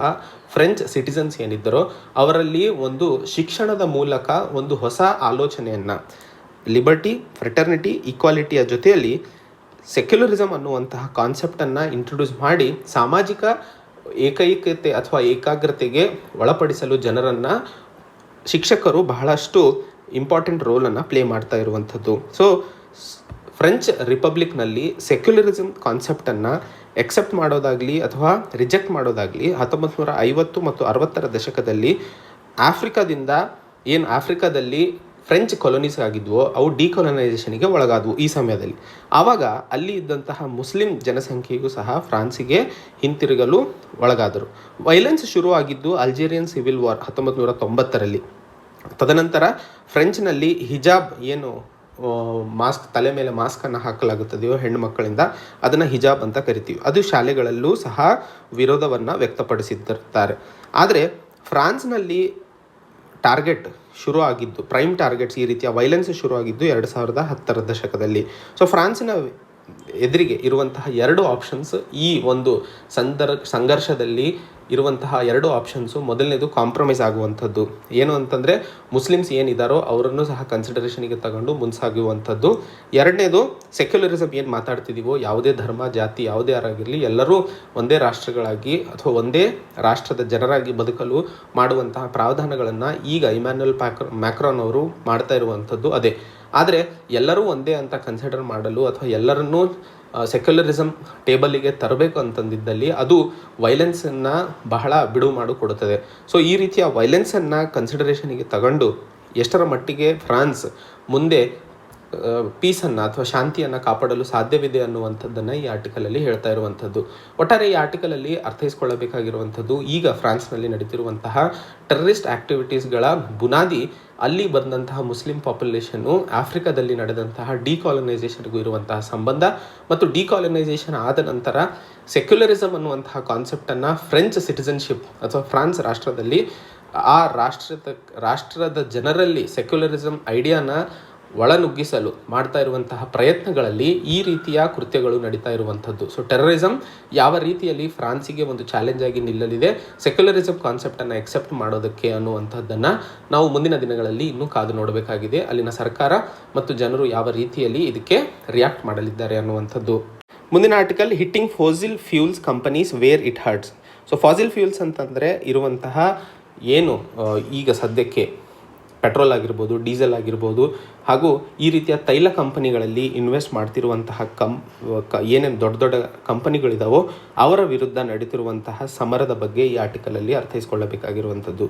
Speaker 1: ಫ್ರೆಂಚ್ ಸಿಟಿಸನ್ಸ್ ಏನಿದ್ದರೋ ಅವರಲ್ಲಿ ಒಂದು ಶಿಕ್ಷಣದ ಮೂಲಕ ಒಂದು ಹೊಸ ಆಲೋಚನೆಯನ್ನು ಲಿಬರ್ಟಿ, ಫ್ರೆಟರ್ನಿಟಿ, ಈಕ್ವಾಲಿಟಿಯ ಜೊತೆಯಲ್ಲಿ ಸೆಕ್ಯುಲರಿಸಮ್ ಅನ್ನುವಂತಹ ಕಾನ್ಸೆಪ್ಟನ್ನು ಇಂಟ್ರೊಡ್ಯೂಸ್ ಮಾಡಿ ಸಾಮಾಜಿಕ ಏಕೈಕತೆ ಅಥವಾ ಏಕಾಗ್ರತೆಗೆ ಒಳಪಡಿಸಲು ಜನರನ್ನು ಶಿಕ್ಷಕರು ಬಹಳಷ್ಟು ಇಂಪಾರ್ಟೆಂಟ್ ರೋಲನ್ನು ಪ್ಲೇ ಮಾಡ್ತಾ ಇರುವಂಥದ್ದು. ಸೊ ಫ್ರೆಂಚ್ ರಿಪಬ್ಲಿಕ್ನಲ್ಲಿ ಸೆಕ್ಯುಲರಿಸಮ್ ಕಾನ್ಸೆಪ್ಟನ್ನು ಎಕ್ಸೆಪ್ಟ್ ಮಾಡೋದಾಗಲಿ ಅಥವಾ ರಿಜೆಕ್ಟ್ ಮಾಡೋದಾಗಲಿ 1950 ಮತ್ತು 60ರ ದಶಕದಲ್ಲಿ ಆಫ್ರಿಕಾದಲ್ಲಿ ಫ್ರೆಂಚ್ ಕೊಲೊನೀಸ್ ಆಗಿದ್ವೋ ಅವು ಡಿಕೊಲನೈಸೇಷನ್ಗೆ ಒಳಗಾದವು. ಈ ಸಮಯದಲ್ಲಿ ಆವಾಗ ಅಲ್ಲಿ ಇದ್ದಂತಹ ಮುಸ್ಲಿಂ ಜನಸಂಖ್ಯೆಯೂ ಸಹ ಫ್ರಾನ್ಸಿಗೆ ಹಿಂತಿರುಗಲು ಒಳಗಾದರು. ವೈಲೆನ್ಸ್ ಶುರುವಾಗಿದ್ದು ಅಲ್ಜೇರಿಯನ್ ಸಿವಿಲ್ ವಾರ್ 1990ರಲ್ಲಿ. ತದನಂತರ ಫ್ರೆಂಚ್ನಲ್ಲಿ ಹಿಜಾಬ್ ಏನು ಮಾಸ್ಕ್ ತಲೆ ಮೇಲೆ ಮಾಸ್ಕನ್ನು ಹಾಕಲಾಗುತ್ತದೆಯೋ ಹೆಣ್ಣು ಮಕ್ಕಳಿಂದ ಅದನ್ನು ಹಿಜಾಬ್ ಅಂತ ಕರಿತೀವಿ. ಅದು ಶಾಲೆಗಳಲ್ಲೂ ಸಹ ವಿರೋಧವನ್ನು ವ್ಯಕ್ತಪಡಿಸಿರ್ತಾರೆ. ಆದರೆ ಫ್ರಾನ್ಸ್ನಲ್ಲಿ ಪ್ರೈಮ್ ಟಾರ್ಗೆಟ್ಸ್ ಈ ರೀತಿಯ ವೈಲೆನ್ಸ್ ಶುರುವಾಗಿದ್ದು 2010ರ ದಶಕದಲ್ಲಿ. ಸೊ ಫ್ರಾನ್ಸಿನ ಎದುರಿಗೆ ಇರುವಂತಹ 2 ಆಪ್ಷನ್ಸ್ ಈ ಒಂದು ಸಂಘರ್ಷದಲ್ಲಿ ಇರುವಂತಹ ಎರಡು ಆಪ್ಷನ್ಸು, ಮೊದಲನೇದು ಕಾಂಪ್ರಮೈಸ್ ಆಗುವಂಥದ್ದು. ಏನು ಅಂತಂದರೆ ಮುಸ್ಲಿಮ್ಸ್ ಏನಿದ್ದಾರೋ ಅವರನ್ನು ಸಹ ಕನ್ಸಿಡರೇಷನಿಗೆ ತಗೊಂಡು ಮುಂಸಾಗುವಂಥದ್ದು. ಎರಡನೇದು ಸೆಕ್ಯುಲರಿಸಮ್ ಏನು ಮಾತಾಡ್ತಿದ್ದೀವೋ, ಯಾವುದೇ ಧರ್ಮ ಜಾತಿ ಯಾವುದೇ ಯಾರಾಗಿರಲಿ ಎಲ್ಲರೂ ಒಂದೇ ರಾಷ್ಟ್ರಗಳಾಗಿ ಅಥವಾ ಒಂದೇ ರಾಷ್ಟ್ರದ ಜನರಾಗಿ ಬದುಕಲು ಮಾಡುವಂತಹ ಪ್ರಾವಧಾನಗಳನ್ನು ಈಗ ಇಮ್ಯಾನ್ಯುಯಲ್ ಮ್ಯಾಕ್ರಾನ್ ಅವರು ಮಾಡ್ತಾ ಇರುವಂಥದ್ದು ಅದೇ. ಆದರೆ ಎಲ್ಲರೂ ಒಂದೇ ಅಂತ ಕನ್ಸಿಡರ್ ಮಾಡಲು ಅಥವಾ ಎಲ್ಲರನ್ನೂ ಸೆಕ್ಯುಲರಿಸಮ್ ಟೇಬಲಿಗೆ ತರಬೇಕು ಅಂತಂದಿದ್ದಲ್ಲಿ ಅದು ವೈಲೆನ್ಸನ್ನು ಬಹಳ ಬಿಡುವು ಮಾಡಿಕೊಡುತ್ತದೆ. ಸೊ ಈ ರೀತಿಯ ವೈಲೆನ್ಸನ್ನು ಕನ್ಸಿಡರೇಷನಿಗೆ ತಗೊಂಡು ಎಷ್ಟರ ಮಟ್ಟಿಗೆ ಫ್ರಾನ್ಸ್ ಮುಂದೆ ಪೀಸನ್ನು ಅಥವಾ ಶಾಂತಿಯನ್ನು ಕಾಪಾಡಲು ಸಾಧ್ಯವಿದೆ ಅನ್ನುವಂಥದ್ದನ್ನು ಈ ಆರ್ಟಿಕಲಲ್ಲಿ ಹೇಳ್ತಾ ಇರುವಂಥದ್ದು. ಒಟ್ಟಾರೆ ಈ ಆರ್ಟಿಕಲಲ್ಲಿ ಅರ್ಥೈಸ್ಕೊಳ್ಳಬೇಕಾಗಿರುವಂಥದ್ದು, ಈಗ ಫ್ರಾನ್ಸ್ನಲ್ಲಿ ನಡೀತಿರುವಂತಹ ಟೆರರಿಸ್ಟ್ ಆ್ಯಕ್ಟಿವಿಟೀಸ್ಗಳ ಬುನಾದಿ ಅಲ್ಲಿ ಬಂದಂತಹ ಮುಸ್ಲಿಂ ಪಾಪ್ಯುಲೇಷನ್ನು ಆಫ್ರಿಕಾದಲ್ಲಿ ನಡೆದಂತಹ ಡಿಕಾಲನೈಸೇಷನ್ಗೂ ಇರುವಂತಹ ಸಂಬಂಧ, ಮತ್ತು ಡಿಕಾಲನೈಸೇಷನ್ ಆದ ನಂತರ ಸೆಕ್ಯುಲರಿಸಮ್ ಅನ್ನುವಂತಹ ಕಾನ್ಸೆಪ್ಟನ್ನು ಫ್ರೆಂಚ್ ಸಿಟಿಸನ್ಶಿಪ್ ಅಥವಾ ಫ್ರಾನ್ಸ್ ರಾಷ್ಟ್ರದಲ್ಲಿ ಆ ರಾಷ್ಟ್ರದ ಜನರಲ್ಲಿ ಸೆಕ್ಯುಲರಿಸಮ್ ಐಡಿಯಾನ ಒಳನುಗ್ಗಿಸಲು ಮಾಡ್ತಾ ಇರುವಂತಹ ಪ್ರಯತ್ನಗಳಲ್ಲಿ ಈ ರೀತಿಯ ಕೃತ್ಯಗಳು ನಡೀತಾ ಇರುವಂಥದ್ದು. ಸೊ ಟೆರರಿಸಮ್ ಯಾವ ರೀತಿಯಲ್ಲಿ ಫ್ರಾನ್ಸಿಗೆ ಒಂದು ಚಾಲೆಂಜ್ ಆಗಿ ನಿಲ್ಲಲಿದೆ ಸೆಕ್ಯುಲರಿಸಮ್ ಕಾನ್ಸೆಪ್ಟನ್ನು ಎಕ್ಸೆಪ್ಟ್ ಮಾಡೋದಕ್ಕೆ ಅನ್ನುವಂಥದ್ದನ್ನು ನಾವು ಮುಂದಿನ ದಿನಗಳಲ್ಲಿ ಇನ್ನೂ ಕಾದು ನೋಡಬೇಕಾಗಿದೆ. ಅಲ್ಲಿನ ಸರ್ಕಾರ ಮತ್ತು ಜನರು ಯಾವ ರೀತಿಯಲ್ಲಿ ಇದಕ್ಕೆ ರಿಯಾಕ್ಟ್ ಮಾಡಲಿದ್ದಾರೆ ಅನ್ನುವಂಥದ್ದು. ಮುಂದಿನ article, hitting fossil fuels companies where it hertz. So fossil fuels ಅಂತಂದರೆ ಇರುವಂತಹ ಏನು ಈಗ ಸದ್ಯಕ್ಕೆ ಪೆಟ್ರೋಲ್ ಆಗಿರ್ಬೋದು, ಡೀಸೆಲ್ ಆಗಿರ್ಬೋದು, ಹಾಗೂ ಈ ರೀತಿಯ ತೈಲ ಕಂಪನಿಗಳಲ್ಲಿ ಇನ್ವೆಸ್ಟ್ ಮಾಡ್ತಿರುವಂತಹ ಏನೇನು ದೊಡ್ಡ ದೊಡ್ಡ ಕಂಪನಿಗಳಿದಾವೋ ಅವರ ವಿರುದ್ಧ ನಡೀತಿರುವಂತಹ ಸಮರದ ಬಗ್ಗೆ ಈ ಆರ್ಟಿಕಲಲ್ಲಿ ಅರ್ಥೈಸ್ಕೊಳ್ಳಬೇಕಾಗಿರುವಂಥದ್ದು.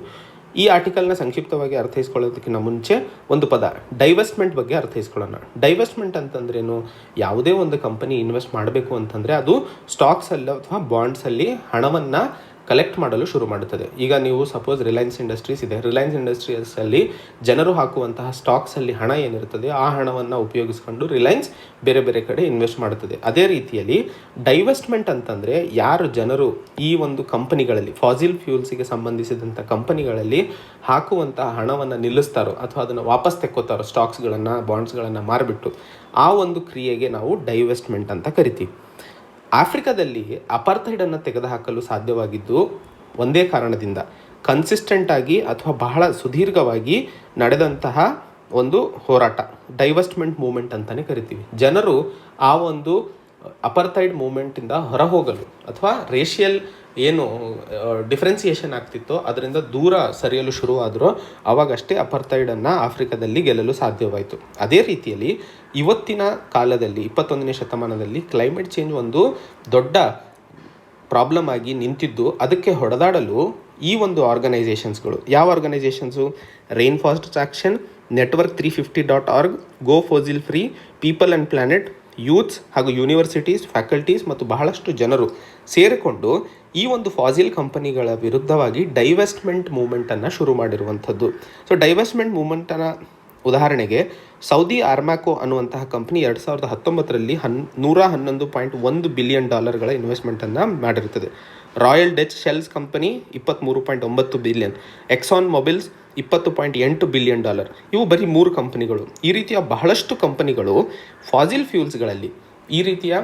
Speaker 1: ಈ ಆರ್ಟಿಕಲ್ನ ಸಂಕ್ಷಿಪ್ತವಾಗಿ ಅರ್ಥೈಸ್ಕೊಳ್ಳೋದಕ್ಕಿಂತ ಮುಂಚೆ ಒಂದು ಪದ ಡೈವೆಸ್ಟ್ಮೆಂಟ್ ಬಗ್ಗೆ ಅರ್ಥೈಸ್ಕೊಳ್ಳೋಣ. ಡೈವೆಸ್ಟ್ಮೆಂಟ್ ಅಂತಂದ್ರೇನು? ಯಾವುದೇ ಒಂದು ಕಂಪನಿ ಇನ್ವೆಸ್ಟ್ ಮಾಡಬೇಕು ಅಂತಂದರೆ ಅದು ಸ್ಟಾಕ್ಸಲ್ಲಿ ಅಥವಾ ಬಾಂಡ್ಸಲ್ಲಿ ಹಣವನ್ನು ಕಲೆಕ್ಟ್ ಮಾಡಲು ಶುರು ಮಾಡುತ್ತದೆ. ಈಗ ನೀವು ಸಪೋಸ್ ರಿಲಯನ್ಸ್ ಇಂಡಸ್ಟ್ರೀಸ್ ಇದೆ, ರಿಲಯನ್ಸ್ ಇಂಡಸ್ಟ್ರೀಸಲ್ಲಿ ಜನರು ಹಾಕುವಂತಹ ಸ್ಟಾಕ್ಸಲ್ಲಿ ಹಣ ಏನಿರ್ತದೆ ಆ ಹಣವನ್ನು ಉಪಯೋಗಿಸ್ಕೊಂಡು ರಿಲಯನ್ಸ್ ಬೇರೆ ಬೇರೆ ಕಡೆ ಇನ್ವೆಸ್ಟ್ ಮಾಡುತ್ತದೆ. ಅದೇ ರೀತಿಯಲ್ಲಿ ಡೈವೆಸ್ಟ್ಮೆಂಟ್ ಅಂತಂದರೆ ಯಾರು ಜನರು ಈ ಒಂದು ಕಂಪನಿಗಳಲ್ಲಿ ಫಾಸಿಲ್ ಫ್ಯೂಲ್ಸಿಗೆ ಸಂಬಂಧಿಸಿದಂಥ ಕಂಪನಿಗಳಲ್ಲಿ ಹಾಕುವಂತಹ ಹಣವನ್ನು ನಿಲ್ಲಿಸ್ತಾರೋ ಅಥವಾ ಅದನ್ನು ವಾಪಸ್ ತೆಕ್ಕೋತಾರೋ, ಸ್ಟಾಕ್ಸ್ಗಳನ್ನು ಬಾಂಡ್ಸ್ಗಳನ್ನು ಮಾರಿಬಿಟ್ಟು, ಆ ಒಂದು ಕ್ರಿಯೆಗೆ ನಾವು ಡೈವೆಸ್ಟ್ಮೆಂಟ್ ಅಂತ ಕರಿತೀವಿ. ಆಫ್ರಿಕಾದಲ್ಲಿ ಅಪಾರ್ಥೈಡನ್ನು ತೆಗೆದುಹಾಕಲು ಸಾಧ್ಯವಾಗಿದ್ದು ಒಂದೇ ಕಾರಣದಿಂದ, ಕನ್ಸಿಸ್ಟೆಂಟಾಗಿ ಅಥವಾ ಬಹಳ ಸುದೀರ್ಘವಾಗಿ ನಡೆದಂತಹ ಒಂದು ಹೋರಾಟ, ಡೈವೆಸ್ಟ್ಮೆಂಟ್ ಮೂವ್ಮೆಂಟ್ ಅಂತಲೇ ಕರಿತೀವಿ. ಜನರು ಆ ಒಂದು ಅಪಾರ್ಥೈಡ್ ಮೂವ್ಮೆಂಟಿಂದ ಹೊರಹೋಗಲು ಅಥವಾ ರೇಷಿಯಲ್ ಏನು ಡಿಫ್ರೆನ್ಸಿಯೇಷನ್ ಆಗ್ತಿತ್ತೋ ಅದರಿಂದ ದೂರ ಸರಿಯಲು ಶುರುವಾದರೂ ಅವಾಗಷ್ಟೇ ಅಪಾರ್ಥೈಡನ್ನು ಆಫ್ರಿಕಾದಲ್ಲಿ ಗೆಲ್ಲಲು ಸಾಧ್ಯವಾಯಿತು. ಅದೇ ರೀತಿಯಲ್ಲಿ ಇವತ್ತಿನ ಕಾಲದಲ್ಲಿ 21ನೇ ಶತಮಾನದಲ್ಲಿ ಕ್ಲೈಮೇಟ್ ಚೇಂಜ್ ಒಂದು ದೊಡ್ಡ ಪ್ರಾಬ್ಲಮ್ ಆಗಿ ನಿಂತಿದ್ದು, ಅದಕ್ಕೆ ಹೊಡೆದಾಡಲು ಈ ಒಂದು ಆರ್ಗನೈಸೇಷನ್ಸ್ಗಳು, ಯಾವ organisations? Rain forest action, network 350.org, go fossil free, people and planet, youths ಹಾಗೂ ಯೂನಿವರ್ಸಿಟೀಸ್, ಫ್ಯಾಕಲ್ಟೀಸ್ ಮತ್ತು ಬಹಳಷ್ಟು ಜನರು ಸೇರಿಕೊಂಡು ಈ ಒಂದು ಫಾಸಿಲ್ ಕಂಪನಿಗಳ ವಿರುದ್ಧವಾಗಿ ಡೈವೆಸ್ಟ್ಮೆಂಟ್ ಮೂವ್ಮೆಂಟನ್ನು ಶುರು ಮಾಡಿರುವಂಥದ್ದು. ಸೊ ಡೈವೆಸ್ಟ್ಮೆಂಟ್ ಮೂವ್ಮೆಂಟನ್ನು ಉದಾಹರಣೆಗೆ ಸೌದಿ ಆರ್ಮ್ಯಾಕೋ ಅನ್ನುವಂತಹ ಕಂಪನಿ 2019ರಲ್ಲಿ $111.1 ಬಿಲಿಯನ್ ಇನ್ವೆಸ್ಟ್ಮೆಂಟನ್ನು ಮಾಡಿರುತ್ತದೆ. Royal Dutch Shell's company 23.9 billion, Exxon Mobil's 20.8 billion dollar. ಇವು ಬರೀ 3 ಕಂಪನಿಗಳು. ಈ ರೀತಿಯ ಬಹಳಷ್ಟು ಕಂಪನಿಗಳು ಫಾಸಿಲ್ ಫ್ಯೂಲ್ಸ್ಗಳಲ್ಲಿ, ಈ ರೀತಿಯ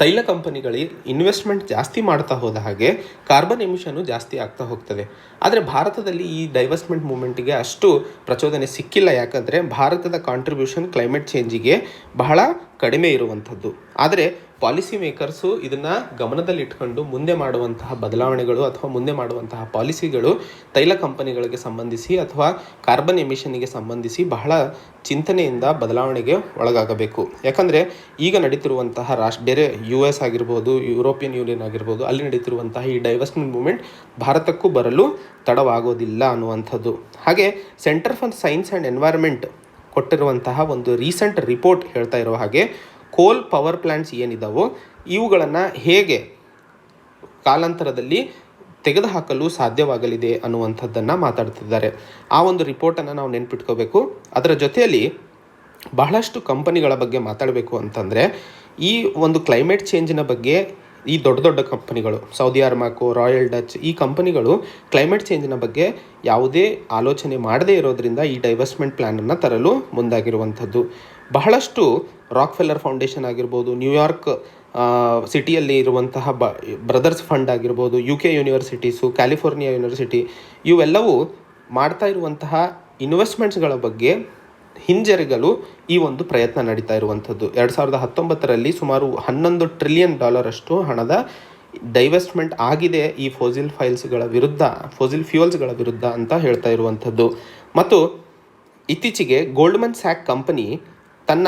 Speaker 1: ತೈಲ ಕಂಪನಿಗಳಿಗೆ ಇನ್ವೆಸ್ಟ್ಮೆಂಟ್ ಜಾಸ್ತಿ ಮಾಡ್ತಾ ಹೋದ ಹಾಗೆ ಕಾರ್ಬನ್ ಎಮಿಷನ್ನು ಜಾಸ್ತಿ ಆಗ್ತಾ ಹೋಗ್ತದೆ. ಆದರೆ ಭಾರತದಲ್ಲಿ ಈ ಡೈವೆಸ್ಟ್ಮೆಂಟ್ ಮೂವ್ಮೆಂಟಿಗೆ ಅಷ್ಟು ಪ್ರಚೋದನೆ ಸಿಕ್ಕಿಲ್ಲ. ಯಾಕಂದರೆ ಭಾರತದ ಕಾಂಟ್ರಿಬ್ಯೂಷನ್ ಕ್ಲೈಮೇಟ್ ಚೇಂಜಿಗೆ ಬಹಳ ಕಡಿಮೆ ಇರುವಂಥದ್ದು. ಆದರೆ ಪಾಲಿಸಿ ಮೇಕರ್ಸು ಇದನ್ನು ಗಮನದಲ್ಲಿಟ್ಕೊಂಡು ಮುಂದೆ ಮಾಡುವಂತಹ ಬದಲಾವಣೆಗಳು ಅಥವಾ ಮುಂದೆ ಮಾಡುವಂತಹ ಪಾಲಿಸಿಗಳು ತೈಲ ಕಂಪನಿಗಳಿಗೆ ಸಂಬಂಧಿಸಿ ಅಥವಾ ಕಾರ್ಬನ್ ಎಮಿಷನ್ನಿಗೆ ಸಂಬಂಧಿಸಿ ಬಹಳ ಚಿಂತನೆಯಿಂದ ಬದಲಾವಣೆಗೆ ಒಳಗಾಗಬೇಕು. ಯಾಕಂದರೆ ಈಗ ನಡೀತಿರುವಂತಹ ಬೇರೆ US ಆಗಿರ್ಬೋದು, ಯುರೋಪಿಯನ್ ಯೂನಿಯನ್ ಆಗಿರ್ಬೋದು, ಅಲ್ಲಿ ನಡೀತಿರುವಂತಹ ಈ ಡೈವೆಸ್ಟ್ಮೆಂಟ್ ಮೂವ್ಮೆಂಟ್ ಭಾರತಕ್ಕೂ ಬರಲು ತಡವಾಗೋದಿಲ್ಲ ಅನ್ನುವಂಥದ್ದು. ಹಾಗೆ centre for science and environment ಕೊಟ್ಟಿರುವಂತಹ ಒಂದು ರೀಸೆಂಟ್ ರಿಪೋರ್ಟ್ ಹೇಳ್ತಾ ಇರೋ ಹಾಗೆ ಕೋಲ್ ಪವರ್ ಪ್ಲ್ಯಾಂಟ್ಸ್ ಏನಿದಾವೋ ಇವುಗಳನ್ನು ಹೇಗೆ ಕಾಲಾಂತರದಲ್ಲಿ ತೆಗೆದುಹಾಕಲು ಸಾಧ್ಯವಾಗಲಿದೆ ಅನ್ನುವಂಥದ್ದನ್ನು ಮಾತಾಡ್ತಿದ್ದಾರೆ. ಆ ಒಂದು ರಿಪೋರ್ಟನ್ನು ನಾವು ನೆನ್ಪಿಟ್ಕೋಬೇಕು. ಅದರ ಜೊತೆಯಲ್ಲಿ ಬಹಳಷ್ಟು ಕಂಪನಿಗಳ ಬಗ್ಗೆ ಮಾತಾಡಬೇಕು ಅಂತಂದರೆ, ಈ ಒಂದು ಕ್ಲೈಮೇಟ್ ಚೇಂಜಿನ ಬಗ್ಗೆ ಈ ದೊಡ್ಡ ದೊಡ್ಡ ಕಂಪನಿಗಳು, ಸೌದಿ ಆರ್ಮ್ಯಾಕೋ, ರಾಯಲ್ ಡಚ್, ಈ ಕಂಪನಿಗಳು ಕ್ಲೈಮೇಟ್ ಚೇಂಜಿನ ಬಗ್ಗೆ ಯಾವುದೇ ಆಲೋಚನೆ ಮಾಡದೇ ಇರೋದರಿಂದ ಈ ಡೈವೆಸ್ಟ್ಮೆಂಟ್ ಪ್ಲ್ಯಾನನ್ನು ತರಲು ಮುಂದಾಗಿರುವಂಥದ್ದು. ಬಹಳಷ್ಟು ರಾಕ್ ಫೆಲ್ಲರ್ ಫೌಂಡೇಶನ್ ಆಗಿರ್ಬೋದು, ನ್ಯೂಯಾರ್ಕ್ ಸಿಟಿಯಲ್ಲಿ ಇರುವಂತಹ ಬ್ರದರ್ಸ್ ಫಂಡ್ ಆಗಿರ್ಬೋದು, UK ಯೂನಿವರ್ಸಿಟೀಸು, ಕ್ಯಾಲಿಫೋರ್ನಿಯಾ ಯೂನಿವರ್ಸಿಟಿ, ಇವೆಲ್ಲವೂ ಮಾಡ್ತಾ ಇರುವಂತಹ ಇನ್ವೆಸ್ಟ್ಮೆಂಟ್ಸ್ಗಳ ಬಗ್ಗೆ ಹಿಂಜರಿಗಲು ಈ ಒಂದು ಪ್ರಯತ್ನ ನಡೀತಾ ಇರುವಂಥದ್ದು. 2019ರಲ್ಲಿ ಸುಮಾರು $11 ಟ್ರಿಲಿಯನ್ ಅಷ್ಟು ಹಣದ ಡೈವೆಸ್ಟ್ಮೆಂಟ್ ಆಗಿದೆ ಈ ಫಾಸಿಲ್ ಫ್ಯೂಯಲ್ಸ್ಗಳ ವಿರುದ್ಧ ಅಂತ ಹೇಳ್ತಾ ಇರುವಂಥದ್ದು. ಮತ್ತು ಇತ್ತೀಚೆಗೆ ಗೋಲ್ಡ್ಮನ್ ಸ್ಯಾಕ್ ಕಂಪನಿ ತನ್ನ